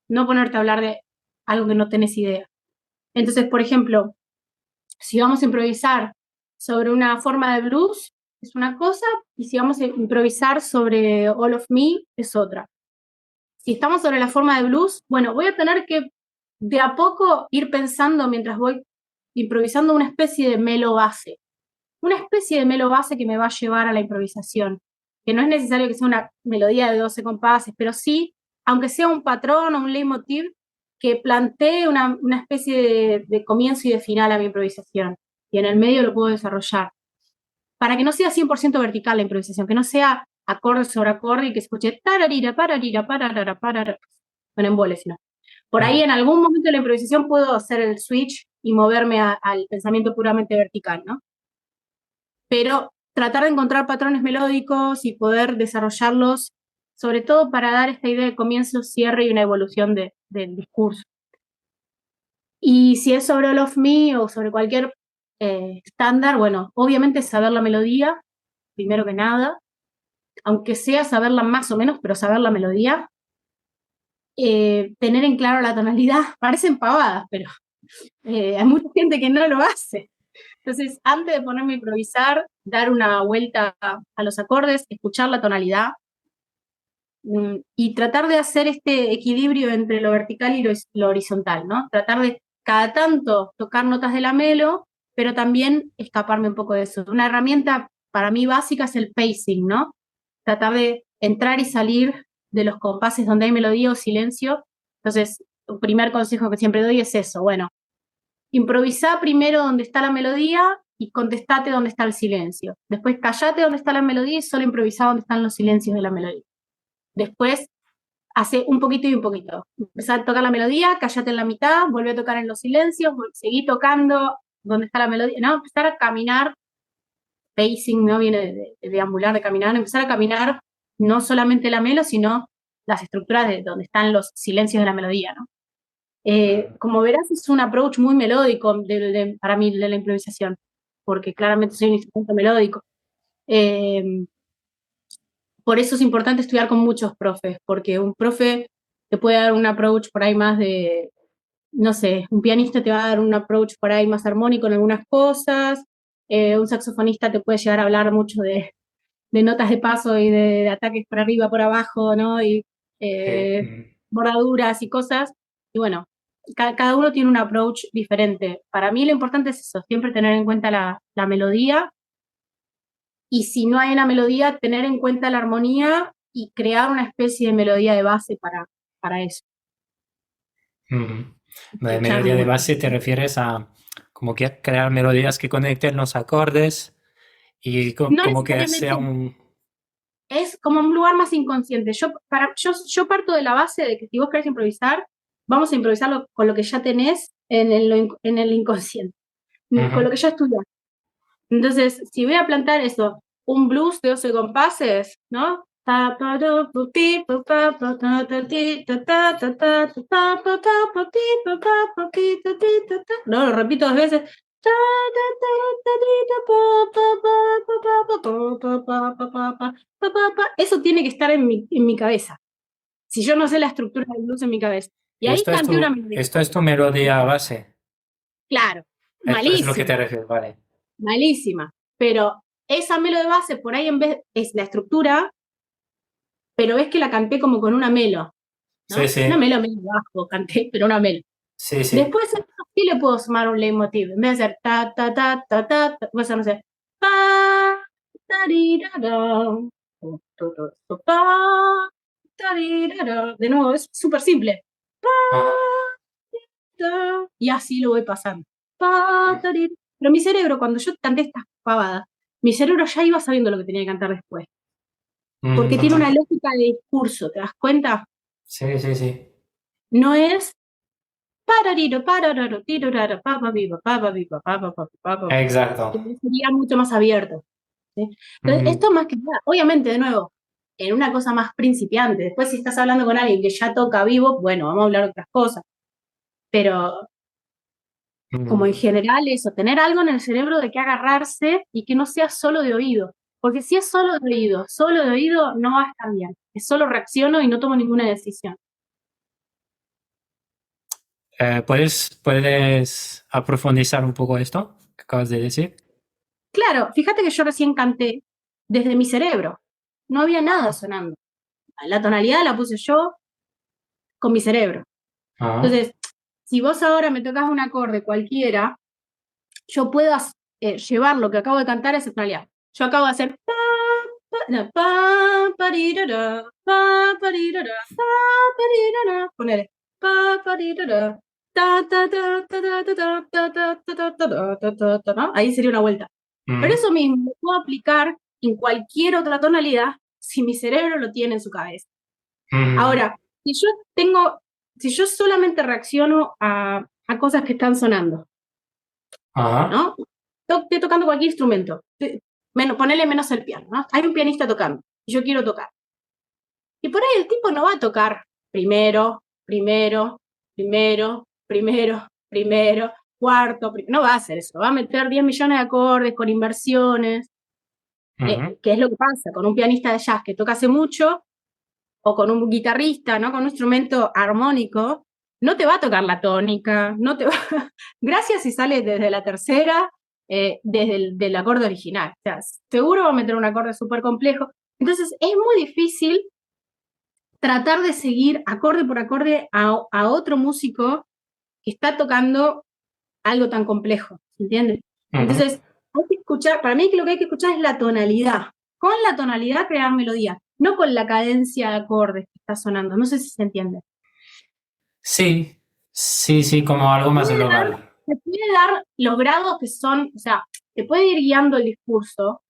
no ponerte a hablar de algo que no tenés idea. Entonces, por ejemplo, si vamos a improvisar sobre una forma de blues, es una cosa, y si vamos a improvisar sobre All of Me, es otra. Si estamos sobre la forma de blues, bueno, voy a tener que de a poco ir pensando mientras voy improvisando una especie de melo base. Una especie de melo base que me va a llevar a la improvisación. Que no es necesario que sea una melodía de 12 compases, pero sí, aunque sea un patrón o un leitmotiv, que plantee una especie de comienzo y de final a mi improvisación. Y en el medio lo puedo desarrollar. Para que no sea 100% vertical la improvisación, que no sea acorde sobre acorde y que escuche tararira, pararira, pararara, pararara. Bueno, embole, sino. Por ahí en algún momento de la improvisación puedo hacer el switch y moverme al pensamiento puramente vertical, ¿no? Pero tratar de encontrar patrones melódicos y poder desarrollarlos, sobre todo para dar esta idea de comienzo, cierre y una evolución del discurso. Y si es sobre All of Me o sobre cualquier estándar, bueno, obviamente saber la melodía, primero que nada, aunque sea saberla más o menos, pero saber la melodía, tener en claro la tonalidad, parecen pavadas, pero hay mucha gente que no lo hace. Entonces, antes de ponerme a improvisar, dar una vuelta a los acordes, escuchar la tonalidad y tratar de hacer este equilibrio entre lo vertical y lo horizontal, ¿no? Tratar de cada tanto tocar notas de la melo, pero también escaparme un poco de eso. Una herramienta para mí básica es el pacing, ¿no? Tratar de entrar y salir de los compases donde hay melodía o silencio. Entonces, un primer consejo que siempre doy es eso, bueno, improvisá primero donde está la melodía y contestate donde está el silencio. Después callate donde está la melodía y solo improvisá donde están los silencios de la melodía. Después hace un poquito y un poquito. Empezá a tocar la melodía, callate en la mitad, volvé a tocar en los silencios, seguí tocando donde está la melodía, ¿no? Empezar a caminar, pacing, ¿no? Viene de deambular, de caminar, empezar a caminar no solamente la melo, sino las estructuras de donde están los silencios de la melodía, ¿no? Como verás, es un approach muy melódico para mí de la improvisación, porque claramente soy un instrumento melódico. Por eso es importante estudiar con muchos profes, porque un profe te puede dar un approach por ahí más de, no sé, un pianista te va a dar un approach por ahí más armónico en algunas cosas, un saxofonista te puede llegar a hablar mucho de notas de paso y de ataques por arriba, por abajo, ¿no? Y bordaduras y cosas. Y bueno, cada uno tiene un approach diferente. Para mí lo importante es eso, siempre tener en cuenta la melodía. Y si no hay una melodía, tener en cuenta la armonía y crear una especie de melodía de base para eso. De melodía de base te refieres a como que crear melodías que conecten los acordes y No como que necesariamente sea un... es como un lugar más inconsciente. Yo parto de la base de que si vos querés improvisar, vamos a improvisarlo con lo que ya tenés en el inconsciente, con lo que ya estudiaste. Entonces, si voy a plantar eso, un blues de 12 compases, ¿no? No, lo repito 2 veces. Eso tiene que estar en mi cabeza. Si yo no sé la estructura del blues en mi cabeza. Y ahí planteé una melodía. Esto es tu melodía base. Claro, Esto es lo que malísima, te refieres, vale. malísima. Pero esa melo de base, por ahí en vez es la estructura, pero es que la canté como con una melo, ¿no? Sí, sí. Una melo medio bajo canté, pero una melo. Sí, sí. Después a eso sí le puedo sumar un leitmotiv. En vez de hacer ta, ta, ta, ta, ta, voy a hacer, no sé, pa, tarirara, pa, tarirara. De nuevo, es súper simple. Pa, ta, y así lo voy pasando. Pa, tarir. Pero mi cerebro, cuando yo canté estas pavadas, mi cerebro ya iba sabiendo lo que tenía que cantar después. Porque tiene una lógica de discurso, ¿te das cuenta? Sí, sí, sí. No es parariro, parararo, tiroraro, papa, pipa, papa, pipa, papa, papa, papa. Exacto. Sería mucho más abierto. ¿Sí? Entonces, esto más que nada, obviamente, de nuevo, en una cosa más principiante. Después, si estás hablando con alguien que ya toca vivo, bueno, vamos a hablar de otras cosas. Pero, como en general, eso, tener algo en el cerebro de que agarrarse y que no sea solo de oído. Porque si es solo de oído, no va a estar bien. Es solo reacciono y no tomo ninguna decisión. ¿Puedes profundizar un poco esto que acabas de decir? Claro, fíjate que yo recién canté desde mi cerebro. No había nada sonando. La tonalidad la puse yo, con mi cerebro. Ajá. Entonces, si vos ahora me tocas un acorde cualquiera, yo puedo llevar lo que acabo de cantar a esa tonalidad. Yo acabo de hacer parirara, parirara, parirara, ponele parirara, ta, ta, ta, ta, ta, ta, ta, ta, ta, ta, ta, ta, ta, ta, ¿no? Ahí sería una vuelta. Pero eso mismo lo puedo aplicar en cualquier otra tonalidad si mi cerebro lo tiene en su cabeza. Ahora, si yo solamente reacciono a cosas que están sonando, Ajá. ¿no? Estoy tocando cualquier instrumento, ponele menos el piano, ¿no? Hay un pianista tocando, y yo quiero tocar. Y por ahí el tipo no va a tocar primero, primero, primero, primero, primero, cuarto, no va a hacer eso, va a meter 10 millones de acordes con inversiones, que es lo que pasa con un pianista de jazz que toca hace mucho, o con un guitarrista, ¿no? Con un instrumento armónico, no te va a tocar la tónica, no te va... Gracias si sale desde la tercera, desde el acorde original. O sea, seguro va a meter un acorde súper complejo. Entonces, es muy difícil tratar de seguir acorde por acorde a otro músico que está tocando algo tan complejo, ¿entiendes? Entonces, hay que escuchar, para mí lo que hay que escuchar es la tonalidad. Con la tonalidad crear melodía, no con la cadencia de acordes que está sonando. No sé si se entiende. Sí, sí, como algo más global. Te puede dar los grados que son, o sea, te puede ir guiando el discurso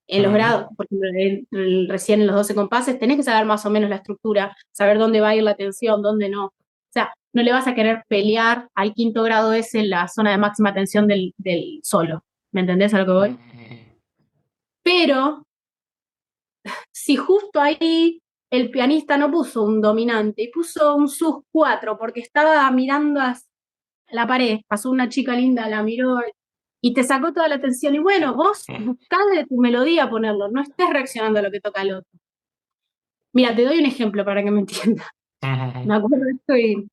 en los grados, por ejemplo, recién en los 12 compases, tenés que saber más o menos la estructura, saber dónde va a ir la tensión, dónde no. O sea, no le vas a querer pelear al quinto grado ese en la zona de máxima tensión del solo. ¿Me entendés a lo que voy? Pero, si justo ahí el pianista no puso un dominante y puso un sus4 porque estaba mirando a la pared, pasó una chica linda, la miró y te sacó toda la atención. Y bueno, vos buscás de tu melodía ponerlo, no estés reaccionando a lo que toca el otro. Mira, te doy un ejemplo para que me entiendas. Me acuerdo de esto y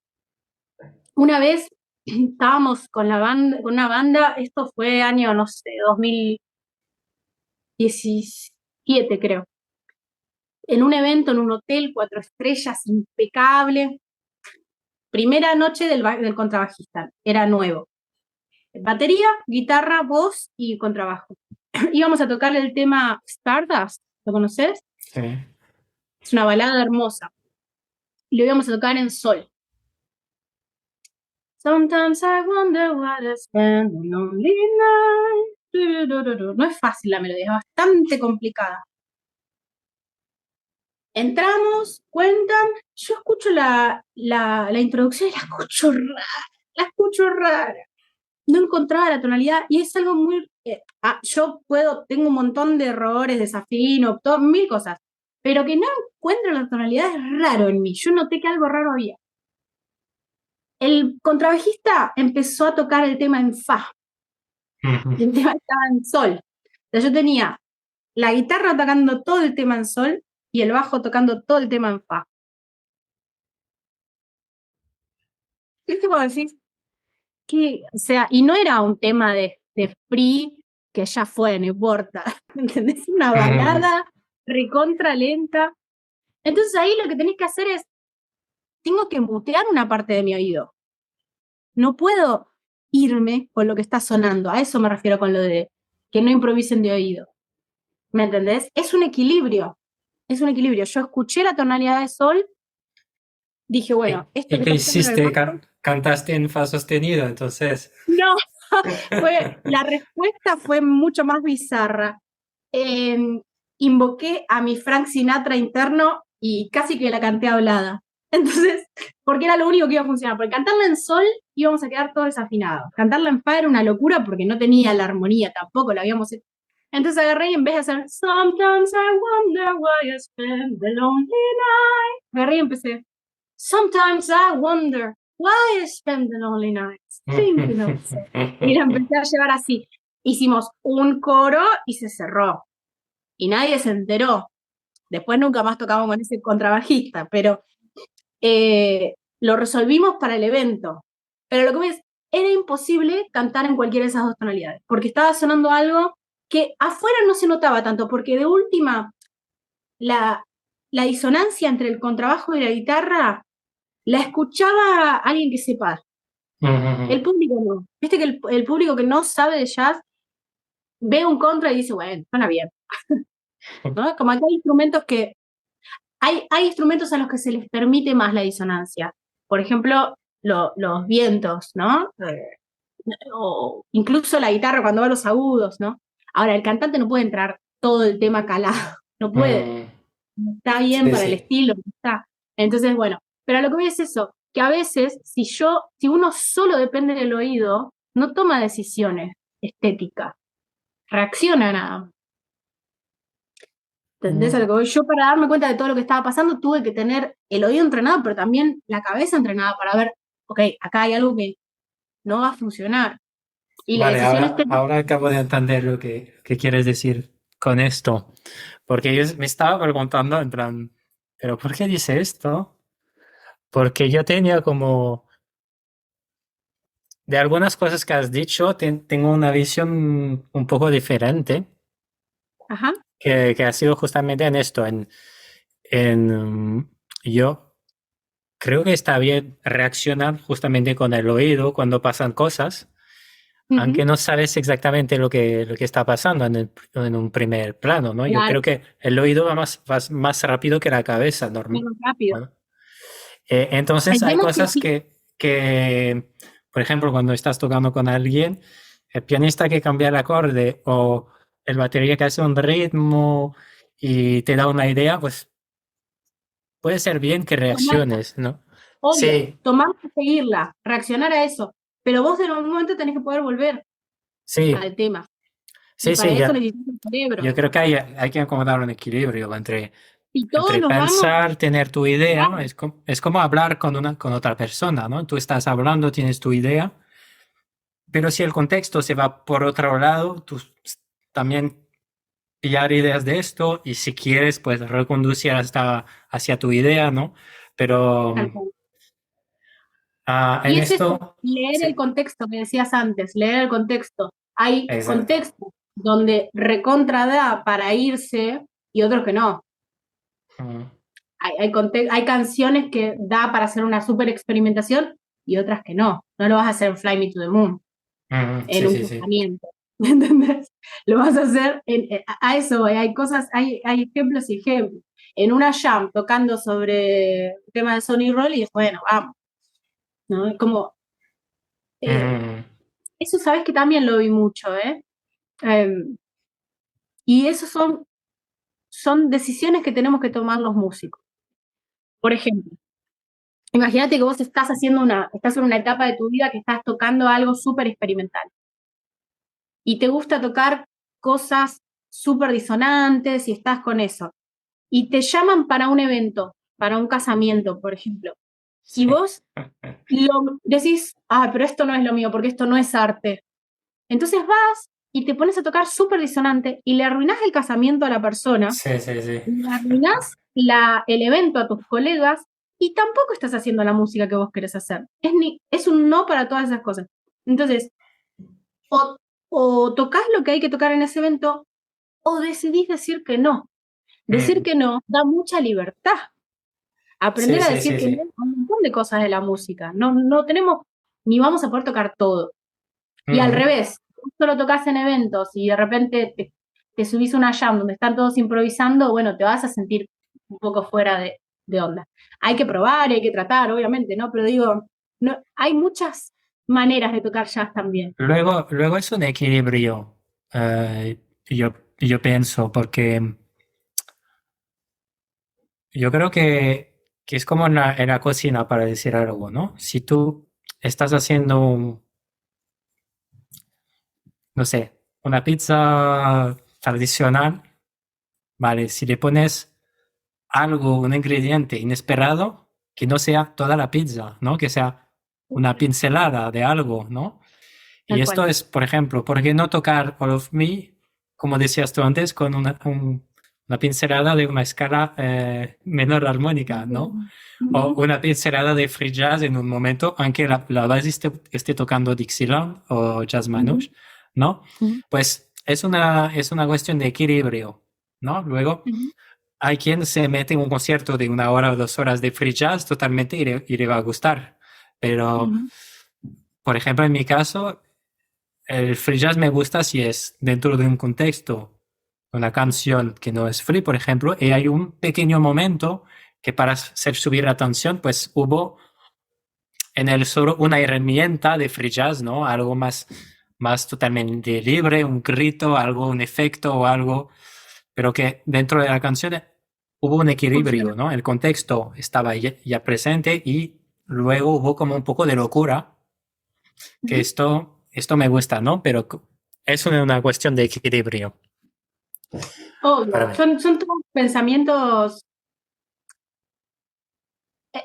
una vez estábamos con una banda, esto fue año, no sé, 2017 creo, en un evento en un hotel, 4 estrellas, impecable. Primera noche del contrabajista, era nuevo. Batería, guitarra, voz y contrabajo. Íbamos a tocar el tema Stardust, ¿lo conoces? Sí. Es una balada hermosa. Y lo íbamos a tocar en sol. Sometimes I wonder what I spend a lonely night. No es fácil la melodía, es bastante complicada. Entramos, cuentan, yo escucho la introducción y la escucho rara. No encontraba la tonalidad y es algo muy... tengo un montón de errores, desafino, mil cosas, pero que no encuentro la tonalidad es raro en mí. Yo noté que algo raro había. El contrabajista empezó a tocar el tema en fa. El tema estaba en sol. O sea, yo tenía la guitarra tocando todo el tema en sol y el bajo tocando todo el tema en fa. ¿Qué te puedo decir? O sea, y no era un tema de free que ya fue, no importa. ¿Entendés? Una balada recontra lenta. Entonces ahí lo que tenés que hacer es, tengo que mutear una parte de mi oído. No puedo irme con lo que está sonando. A eso me refiero con lo de que no improvisen de oído. ¿Me entendés? Es un equilibrio. Es un equilibrio. Yo escuché la tonalidad de sol, dije, bueno, esto ¿Y que qué está haciendo hiciste? el bajo, ¿Cantaste en fa sostenido, entonces? no, la respuesta fue mucho más bizarra. Invoqué a mi Frank Sinatra interno y casi que la canté hablada. Entonces, porque era lo único que iba a funcionar. Porque cantarla en sol íbamos a quedar todos desafinados. Cantarla en fa era una locura porque no tenía la armonía tampoco, la habíamos hecho. Entonces agarré y en vez de hacer Sometimes I wonder why I spend the lonely night, agarré y empecé Sometimes I wonder why I spend the lonely nights thinking of it. Y la empecé a llevar así. Hicimos un coro y se cerró. Y nadie se enteró. Después nunca más tocamos con ese contrabajista, pero lo resolvimos para el evento. Pero lo que ves, era imposible cantar en cualquiera de esas dos tonalidades, porque estaba sonando algo que afuera no se notaba tanto, porque de última, la disonancia entre el contrabajo y la guitarra la escuchaba alguien que sepa. El público no. Viste que el público que no sabe de jazz ve un contra y dice, bueno, suena bien. ¿No? Como que hay instrumentos que. Hay instrumentos a los que se les permite más la disonancia. Por ejemplo, los vientos, ¿no? O incluso la guitarra cuando va a los agudos, ¿no? Ahora, el cantante no puede entrar todo el tema calado, no puede. No está bien Sí, para el sí. estilo, no está. Entonces, bueno, pero a lo que voy es eso, que a veces, si uno solo depende del oído, no toma decisiones estéticas, reacciona nada más. ¿Entendés a lo que voy? Yo para darme cuenta de todo lo que estaba pasando tuve que tener el oído entrenado, pero también la cabeza entrenada para ver, ok, acá hay algo que no va a funcionar. Y la Vale, decisión ahora acabo de entender lo que quieres decir con esto. Porque yo me estaba preguntando en plan, ¿pero por qué dice esto? Porque yo tenía como, de algunas cosas que has dicho, tengo una visión un poco diferente, Ajá. que ha sido justamente en esto, yo creo que está bien reaccionar justamente con el oído cuando pasan cosas, aunque Ujú, no sabes exactamente lo que está pasando en un primer plano, ¿no? Yo claro, creo que el oído va más rápido que la cabeza, menos rápido. bueno. Entonces El hay tema es que cosas sí, por ejemplo, cuando estás tocando con alguien, el pianista que cambia el acorde o el batería que hace un ritmo y te da una idea, pues puede ser bien que tomarla, reacciones, ¿no? obvio, Sí, tomarla, seguirla, reaccionar a eso. Pero vos en algún momento tenés que poder volver sí, al tema. Y sí, para sí, eso ya. necesitas el Yo cerebro. creo que hay que acomodar un equilibrio Y todos entre nos vamos, pensar, tener tu idea, claro, es como hablar con otra persona, ¿no? Tú estás hablando, tienes tu idea, pero si el contexto se va por otro lado, tú también pillar ideas de esto y si quieres, pues reconducir hasta hacia tu idea, ¿no? Pero tal cual. Y en es eso, esto, leer el sí, contexto que decías antes, leer el contexto. Hay exacto. contextos donde recontra da para irse y otros que no. Mm, Hay canciones que da para hacer una super experimentación y otras que no. No lo vas a hacer en Fly Me to the Moon, en sí, un sí, sí. casamiento. ¿Entendés? Lo vas a hacer a eso, voy. Hay cosas, hay ejemplos y ejemplos. En una jam tocando sobre el tema de Sonny Rollins, bueno, vamos, ¿no? Es como, eh, Mm, eso sabes que también lo vi mucho, ¿eh? Y eso son decisiones que tenemos que tomar los músicos. Por ejemplo, imagínate que vos estás en una etapa de tu vida que estás tocando algo súper experimental y te gusta tocar cosas súper disonantes y estás con eso. Y te llaman para un evento, para un casamiento, por ejemplo. Y sí. vos decís, pero esto no es lo mío, porque esto no es arte. Entonces vas y te pones a tocar súper disonante y le arruinás el casamiento a la persona, Sí, sí, sí. le arruinás el evento a tus colegas y tampoco estás haciendo la música que vos querés hacer. Es un no para todas esas cosas. Entonces, o, o tocas lo que hay que tocar en ese evento o decidís decir que no. Decir Mm, que no da mucha libertad. sí, Aprender a sí, decir sí, que no sí. a un montón de cosas de la música. No tenemos, ni vamos a poder tocar todo. Y al Ujú, revés, solo tocas en eventos y de repente te subís a una jam donde están todos improvisando, bueno, te vas a sentir un poco fuera de onda. Hay que probar y hay que tratar, obviamente, ¿no? Pero digo, no, hay muchas maneras de tocar jazz también. luego es un equilibrio, yo pienso, porque yo creo que es como en la cocina, para decir algo, ¿no? Si tú estás haciendo, no sé, una pizza tradicional, ¿vale? Si le pones algo, un ingrediente inesperado, que no sea toda la pizza, ¿no? Que sea una pincelada de algo, ¿no? Y Tal esto cual. es, por ejemplo, ¿por qué no tocar All of Me, como decías tú antes, con una pincelada de una escala menor armónica, ¿no? O Ujú, una pincelada de free jazz en un momento, aunque la base esté tocando Dixieland o Jazz ujú, Manouche, ¿no? ujú, Pues es una cuestión de equilibrio, ¿no? Luego, ujú. hay quien se mete en un concierto de 1 hora o 2 horas de free jazz totalmente y le va a gustar. Pero, Ujú. por ejemplo, en mi caso, el free jazz me gusta si es dentro de un contexto, una canción que no es free, por ejemplo, y hay un pequeño momento que para hacer subir la tensión, pues hubo en el solo una herramienta de free jazz, ¿no? Algo más totalmente libre, un grito, algo, un efecto o algo, pero que dentro de la canción hubo un Funciona. equilibrio, ¿no? El contexto estaba ya presente y luego hubo como un poco de locura, que Ujú. esto me gusta, ¿no? Pero es una cuestión de equilibrio para Obvio, mí. son todos pensamientos.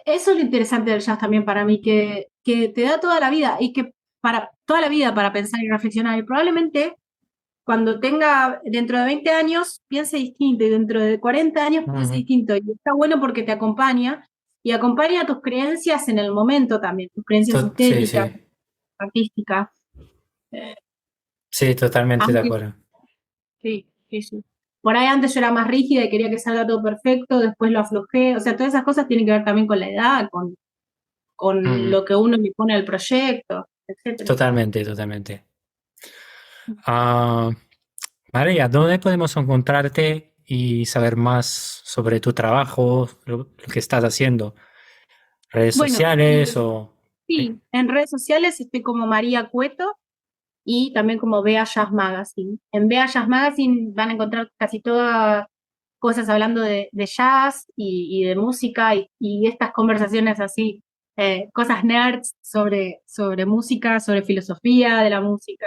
Eso es lo interesante del jazz también para mí, que te da toda la vida y que para toda la vida para pensar y reflexionar. Y probablemente cuando tenga dentro de 20 años piense distinto y dentro de 40 años piense Ujú. distinto. Y está bueno porque te acompaña y acompaña tus creencias en el momento también, tus creencias Sí, estéticas, sí, artísticas. Eh, sí, totalmente de antes, acuerdo. sí, sí, sí. Por ahí antes yo era más rígida y quería que salga todo perfecto, después lo aflojé. O sea, todas esas cosas tienen que ver también con la edad, con Ujú. lo que uno le pone al proyecto, etcétera. Totalmente, totalmente. Ah, María, ¿dónde podemos encontrarte y saber más sobre tu trabajo, lo que estás haciendo? ¿Redes Bueno, sociales o...? Sí. sí, en redes sociales estoy como María Cueto y también como Bea Jazz Magazine. En Bea Jazz Magazine van a encontrar casi todas cosas hablando de jazz y de música y estas conversaciones así, cosas nerds sobre música, sobre filosofía de la música.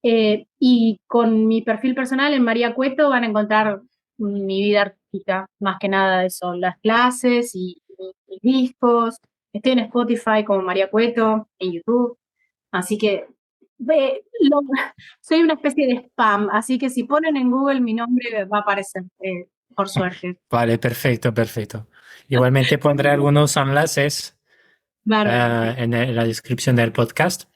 Y con mi perfil personal en María Cueto van a encontrar mi vida artística, más que nada eso, las clases y mis discos. Estoy en Spotify como María Cueto, en YouTube. Así que soy una especie de spam, así que si ponen en Google mi nombre va a aparecer, por suerte. Vale, perfecto, perfecto. Igualmente pondré algunos enlaces Bárbaro, sí. en la descripción del podcast.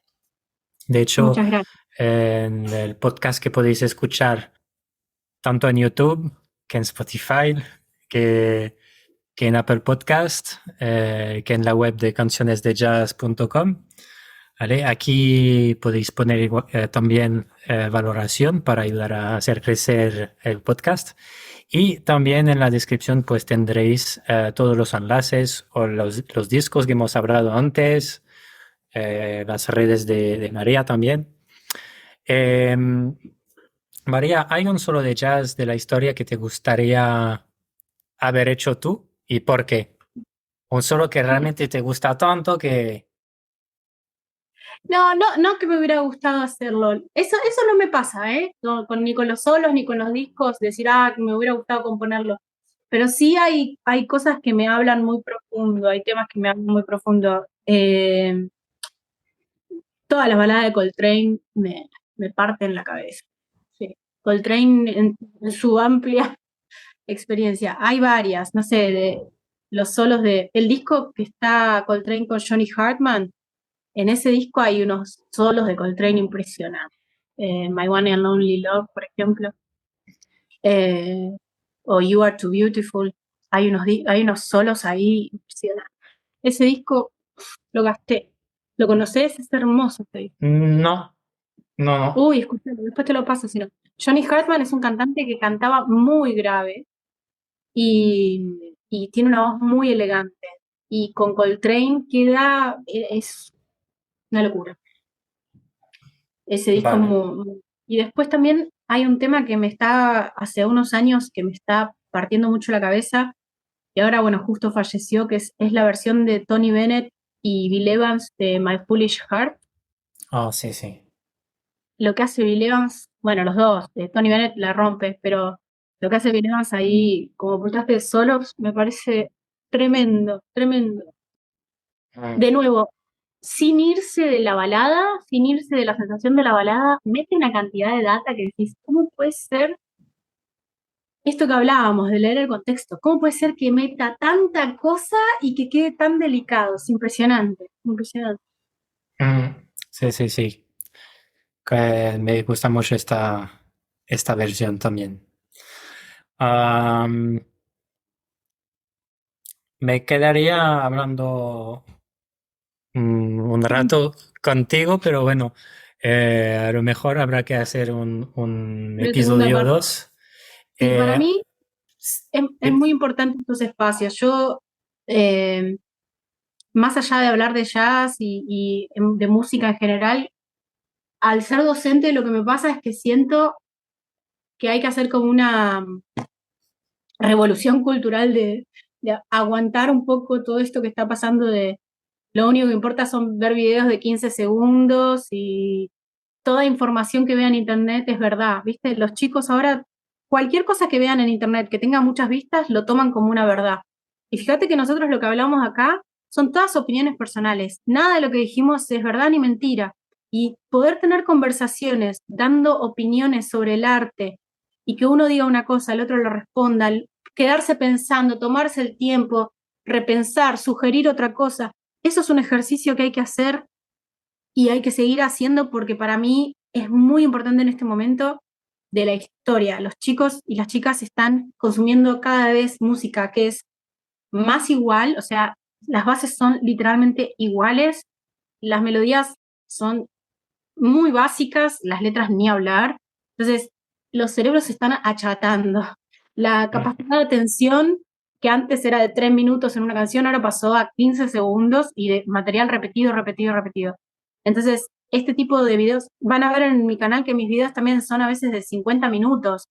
De hecho, Muchas gracias. en el podcast que podéis escuchar tanto en YouTube que en Spotify, que, que en Apple Podcast, que en la web de cancionesdejazz.com. ¿Vale? Aquí podéis poner también valoración para ayudar a hacer crecer el podcast. Y también en la descripción pues tendréis todos los enlaces o los discos que hemos hablado antes, las redes de María también. Em, María, ¿hay un solo de jazz de la historia que te gustaría haber hecho tú y por qué? Un solo que realmente te gusta tanto que... No, no, no que me hubiera gustado hacerlo. Eso no me pasa, ¿eh? No, ni con los solos, ni con los discos, decir, que me hubiera gustado componerlo. Pero sí hay cosas que me hablan muy profundo, hay temas que me hablan muy profundo. Todas las baladas de Coltrane me parten la cabeza. Sí. Coltrane en su amplia experiencia. Hay varias, no sé, de los solos de... El disco que está Coltrane con Johnny Hartman, en ese disco hay unos solos de Coltrane impresionantes. My One and Only Love, por ejemplo. Eh, o You Are Too Beautiful. Hay unos solos ahí impresionantes. Ese disco lo gasté. ¿Lo conoces? Es hermoso este disco. No, no, no. Uy, escúchalo, después te lo paso, si no. Johnny Hartman es un cantante que cantaba muy grave y tiene una voz muy elegante. Y con Coltrane es una locura. Ese disco es Vale. Y después también hay un tema hace unos años, que me está partiendo mucho la cabeza, y ahora, bueno, justo falleció, que es la versión de Tony Bennett y Bill Evans de My Foolish Heart. Ah, sí, sí. Lo que hace Bill Evans, bueno, los dos, Tony Bennett la rompe, pero lo que hace Bill Evans ahí, como puntaje de solos, me parece tremendo, tremendo. Mm. De nuevo, sin irse de la balada, sin irse de la sensación de la balada, mete una cantidad de data que decís, ¿cómo puede ser esto que hablábamos, de leer el contexto? ¿Cómo puede ser que meta tanta cosa y que quede tan delicado? Es impresionante, impresionante. Mm. Sí, sí, sí. Que me gusta mucho esta versión también. Me quedaría hablando un rato contigo, pero bueno, a lo mejor habrá que hacer un Pero segunda episodio parte. 2. Sí, para mí es Dime. muy importante estos espacios. Yo, eh, más allá de hablar de jazz y de música en general, al ser docente lo que me pasa es que siento que hay que hacer como una revolución cultural de aguantar un poco todo esto que está pasando de lo único que importa son ver videos de 15 segundos y toda información que vean en internet es verdad, ¿viste? Los chicos ahora, cualquier cosa que vean en internet que tenga muchas vistas, lo toman como una verdad. Y fíjate que nosotros lo que hablamos acá son todas opiniones personales. Nada de lo que dijimos es verdad ni mentira. Y poder tener conversaciones dando opiniones sobre el arte y que uno diga una cosa, el otro lo responda, quedarse pensando, tomarse el tiempo, repensar, sugerir otra cosa, eso es un ejercicio que hay que hacer y hay que seguir haciendo porque para mí es muy importante en este momento de la historia. Los chicos y las chicas están consumiendo cada vez música que es más igual, o sea, las bases son literalmente iguales, las melodías son muy básicas, las letras ni hablar. Entonces, los cerebros se están achatando. La capacidad de atención, que antes era de 3 minutos en una canción, ahora pasó a 15 segundos y de material repetido, repetido, repetido. Entonces, este tipo de videos, van a ver en mi canal que mis videos también son a veces de 50 minutos.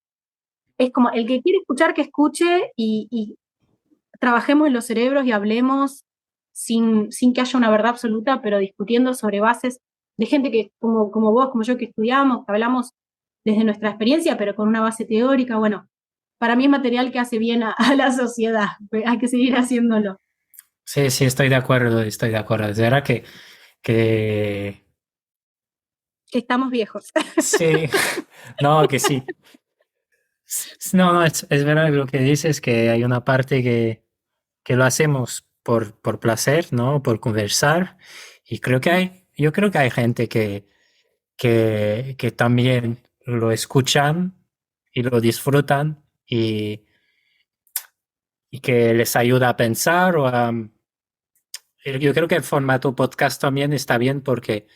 Es como el que quiere escuchar, que escuche y trabajemos en los cerebros y hablemos sin que haya una verdad absoluta, pero discutiendo sobre bases de gente que, como vos, como yo, que estudiamos, que hablamos desde nuestra experiencia, pero con una base teórica. Bueno, para mí es material que hace bien a la sociedad, hay que seguir haciéndolo. Sí, sí, estoy de acuerdo, estoy de acuerdo. Es verdad que Que estamos viejos. sí, no, que sí. No, no, es verdad lo que dices, que hay una parte que lo hacemos por placer, ¿no? Por conversar. Y yo creo que hay gente que también lo escuchan y lo disfrutan y que les ayuda a pensar o a... Yo creo que el formato podcast también está bien porque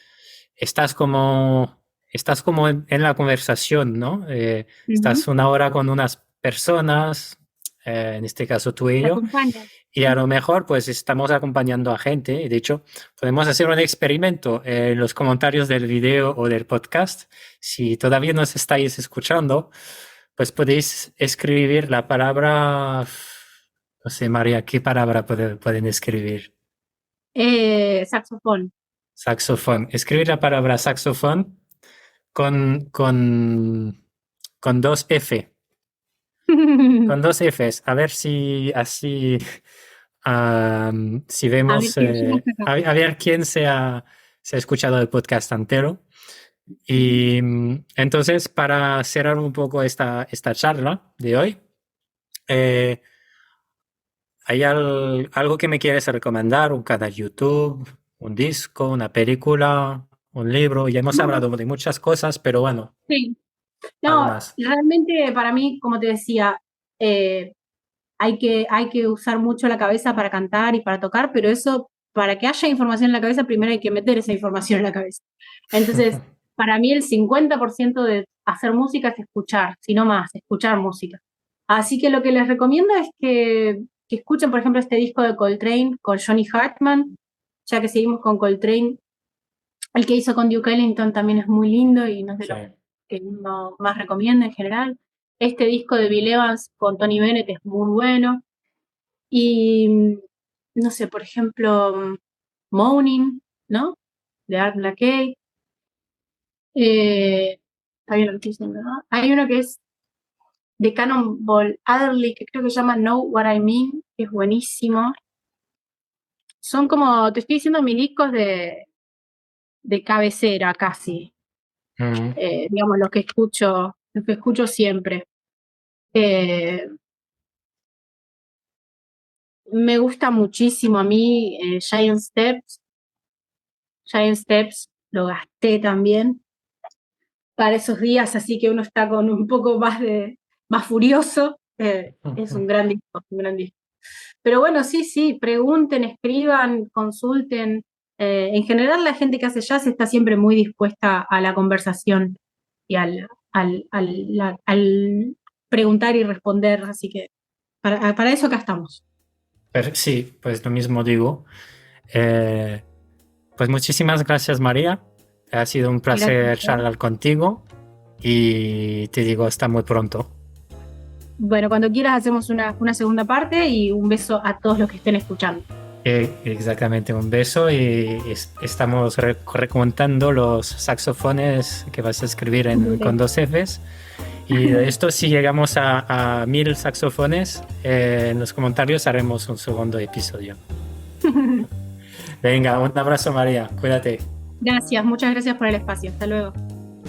estás como en la conversación, ¿no? Ujú. Estás una hora con unas personas, en este caso tú y Te yo, acompaña. y a lo mejor pues estamos acompañando a gente. Y de hecho, podemos hacer un experimento en los comentarios del video o del podcast. Si todavía nos estáis escuchando, pues podéis escribir la palabra, no sé, María, ¿qué palabra pueden escribir? Saxofón. Saxofón. Escribir la palabra saxofón con, con, con dos F. Con dos Fs. A ver si así, si A ver vemos, qué llega hasta acá. a ver quién se ha escuchado el podcast entero. Y entonces, para cerrar un poco esta charla de hoy, eh, ¿hay algo que me quieres recomendar? ¿Un canal YouTube, un disco, una película, un libro? Ya hemos Bueno, hablado de muchas cosas, pero bueno, sí. algo No, más. realmente para mí, como te decía, eh, hay que usar mucho la cabeza para cantar y para tocar, pero eso, para que haya información en la cabeza, primero hay que meter esa información en la cabeza. Entonces, para mí el 50% de hacer música es escuchar, si no más, escuchar música. Así que lo que les recomiendo es que escuchen, por ejemplo, este disco de Coltrane con Johnny Hartman, ya que seguimos con Coltrane. El que hizo con Duke Ellington también es muy lindo y no es de Sí. los que uno más recomienda en general. Este disco de Bill Evans con Tony Bennett es muy bueno. Y no sé, por ejemplo, Moaning, ¿no? De Art Blakey. Está bien lo que estoy diciendo, ¿no? Hay uno que es de Cannonball Adderley, que creo que se llama Know What I Mean, que es buenísimo. Son como, te estoy diciendo, mis discos de cabecera casi. Mm. Digamos, los que escucho siempre. Eh, Me gusta muchísimo a mí Giant Steps. Giant Steps lo gasté también para esos días, así que uno está con un poco más más furioso. Es un gran disco, un gran disco. Pero bueno, sí, pregunten, escriban, consulten. En general, la gente que hace jazz está siempre muy dispuesta a la conversación y al preguntar y responder, así que para eso acá estamos. Sí, pues lo mismo digo. Eh, pues muchísimas gracias, María. Ha sido un placer Gracias. charlar contigo y te digo hasta muy pronto. Bueno, cuando quieras hacemos una segunda parte y un beso a todos los que estén escuchando. Exactamente, un beso y estamos recontando los saxofones que vas a escribir con 2 Fs. Y de esto, si llegamos a 1000 saxofones, en los comentarios haremos un segundo episodio. Venga, un abrazo, María. Cuídate. Gracias, muchas gracias por el espacio. Hasta luego.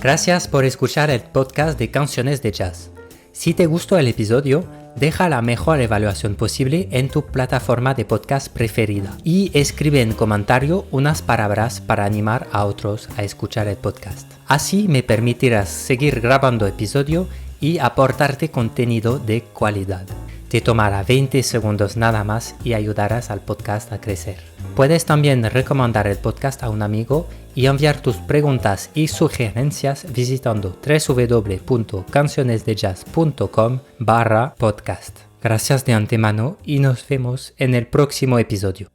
Gracias por escuchar el podcast de Canciones de Jazz. Si te gustó el episodio, deja la mejor evaluación posible en tu plataforma de podcast preferida y escribe en comentario unas palabras para animar a otros a escuchar el podcast. Así me permitirás seguir grabando episodio y aportarte contenido de calidad. Te tomará 20 segundos nada más y ayudarás al podcast a crecer. Puedes también recomendar el podcast a un amigo y enviar tus preguntas y sugerencias visitando www.cancionesdejazz.com/podcast. Gracias de antemano y nos vemos en el próximo episodio.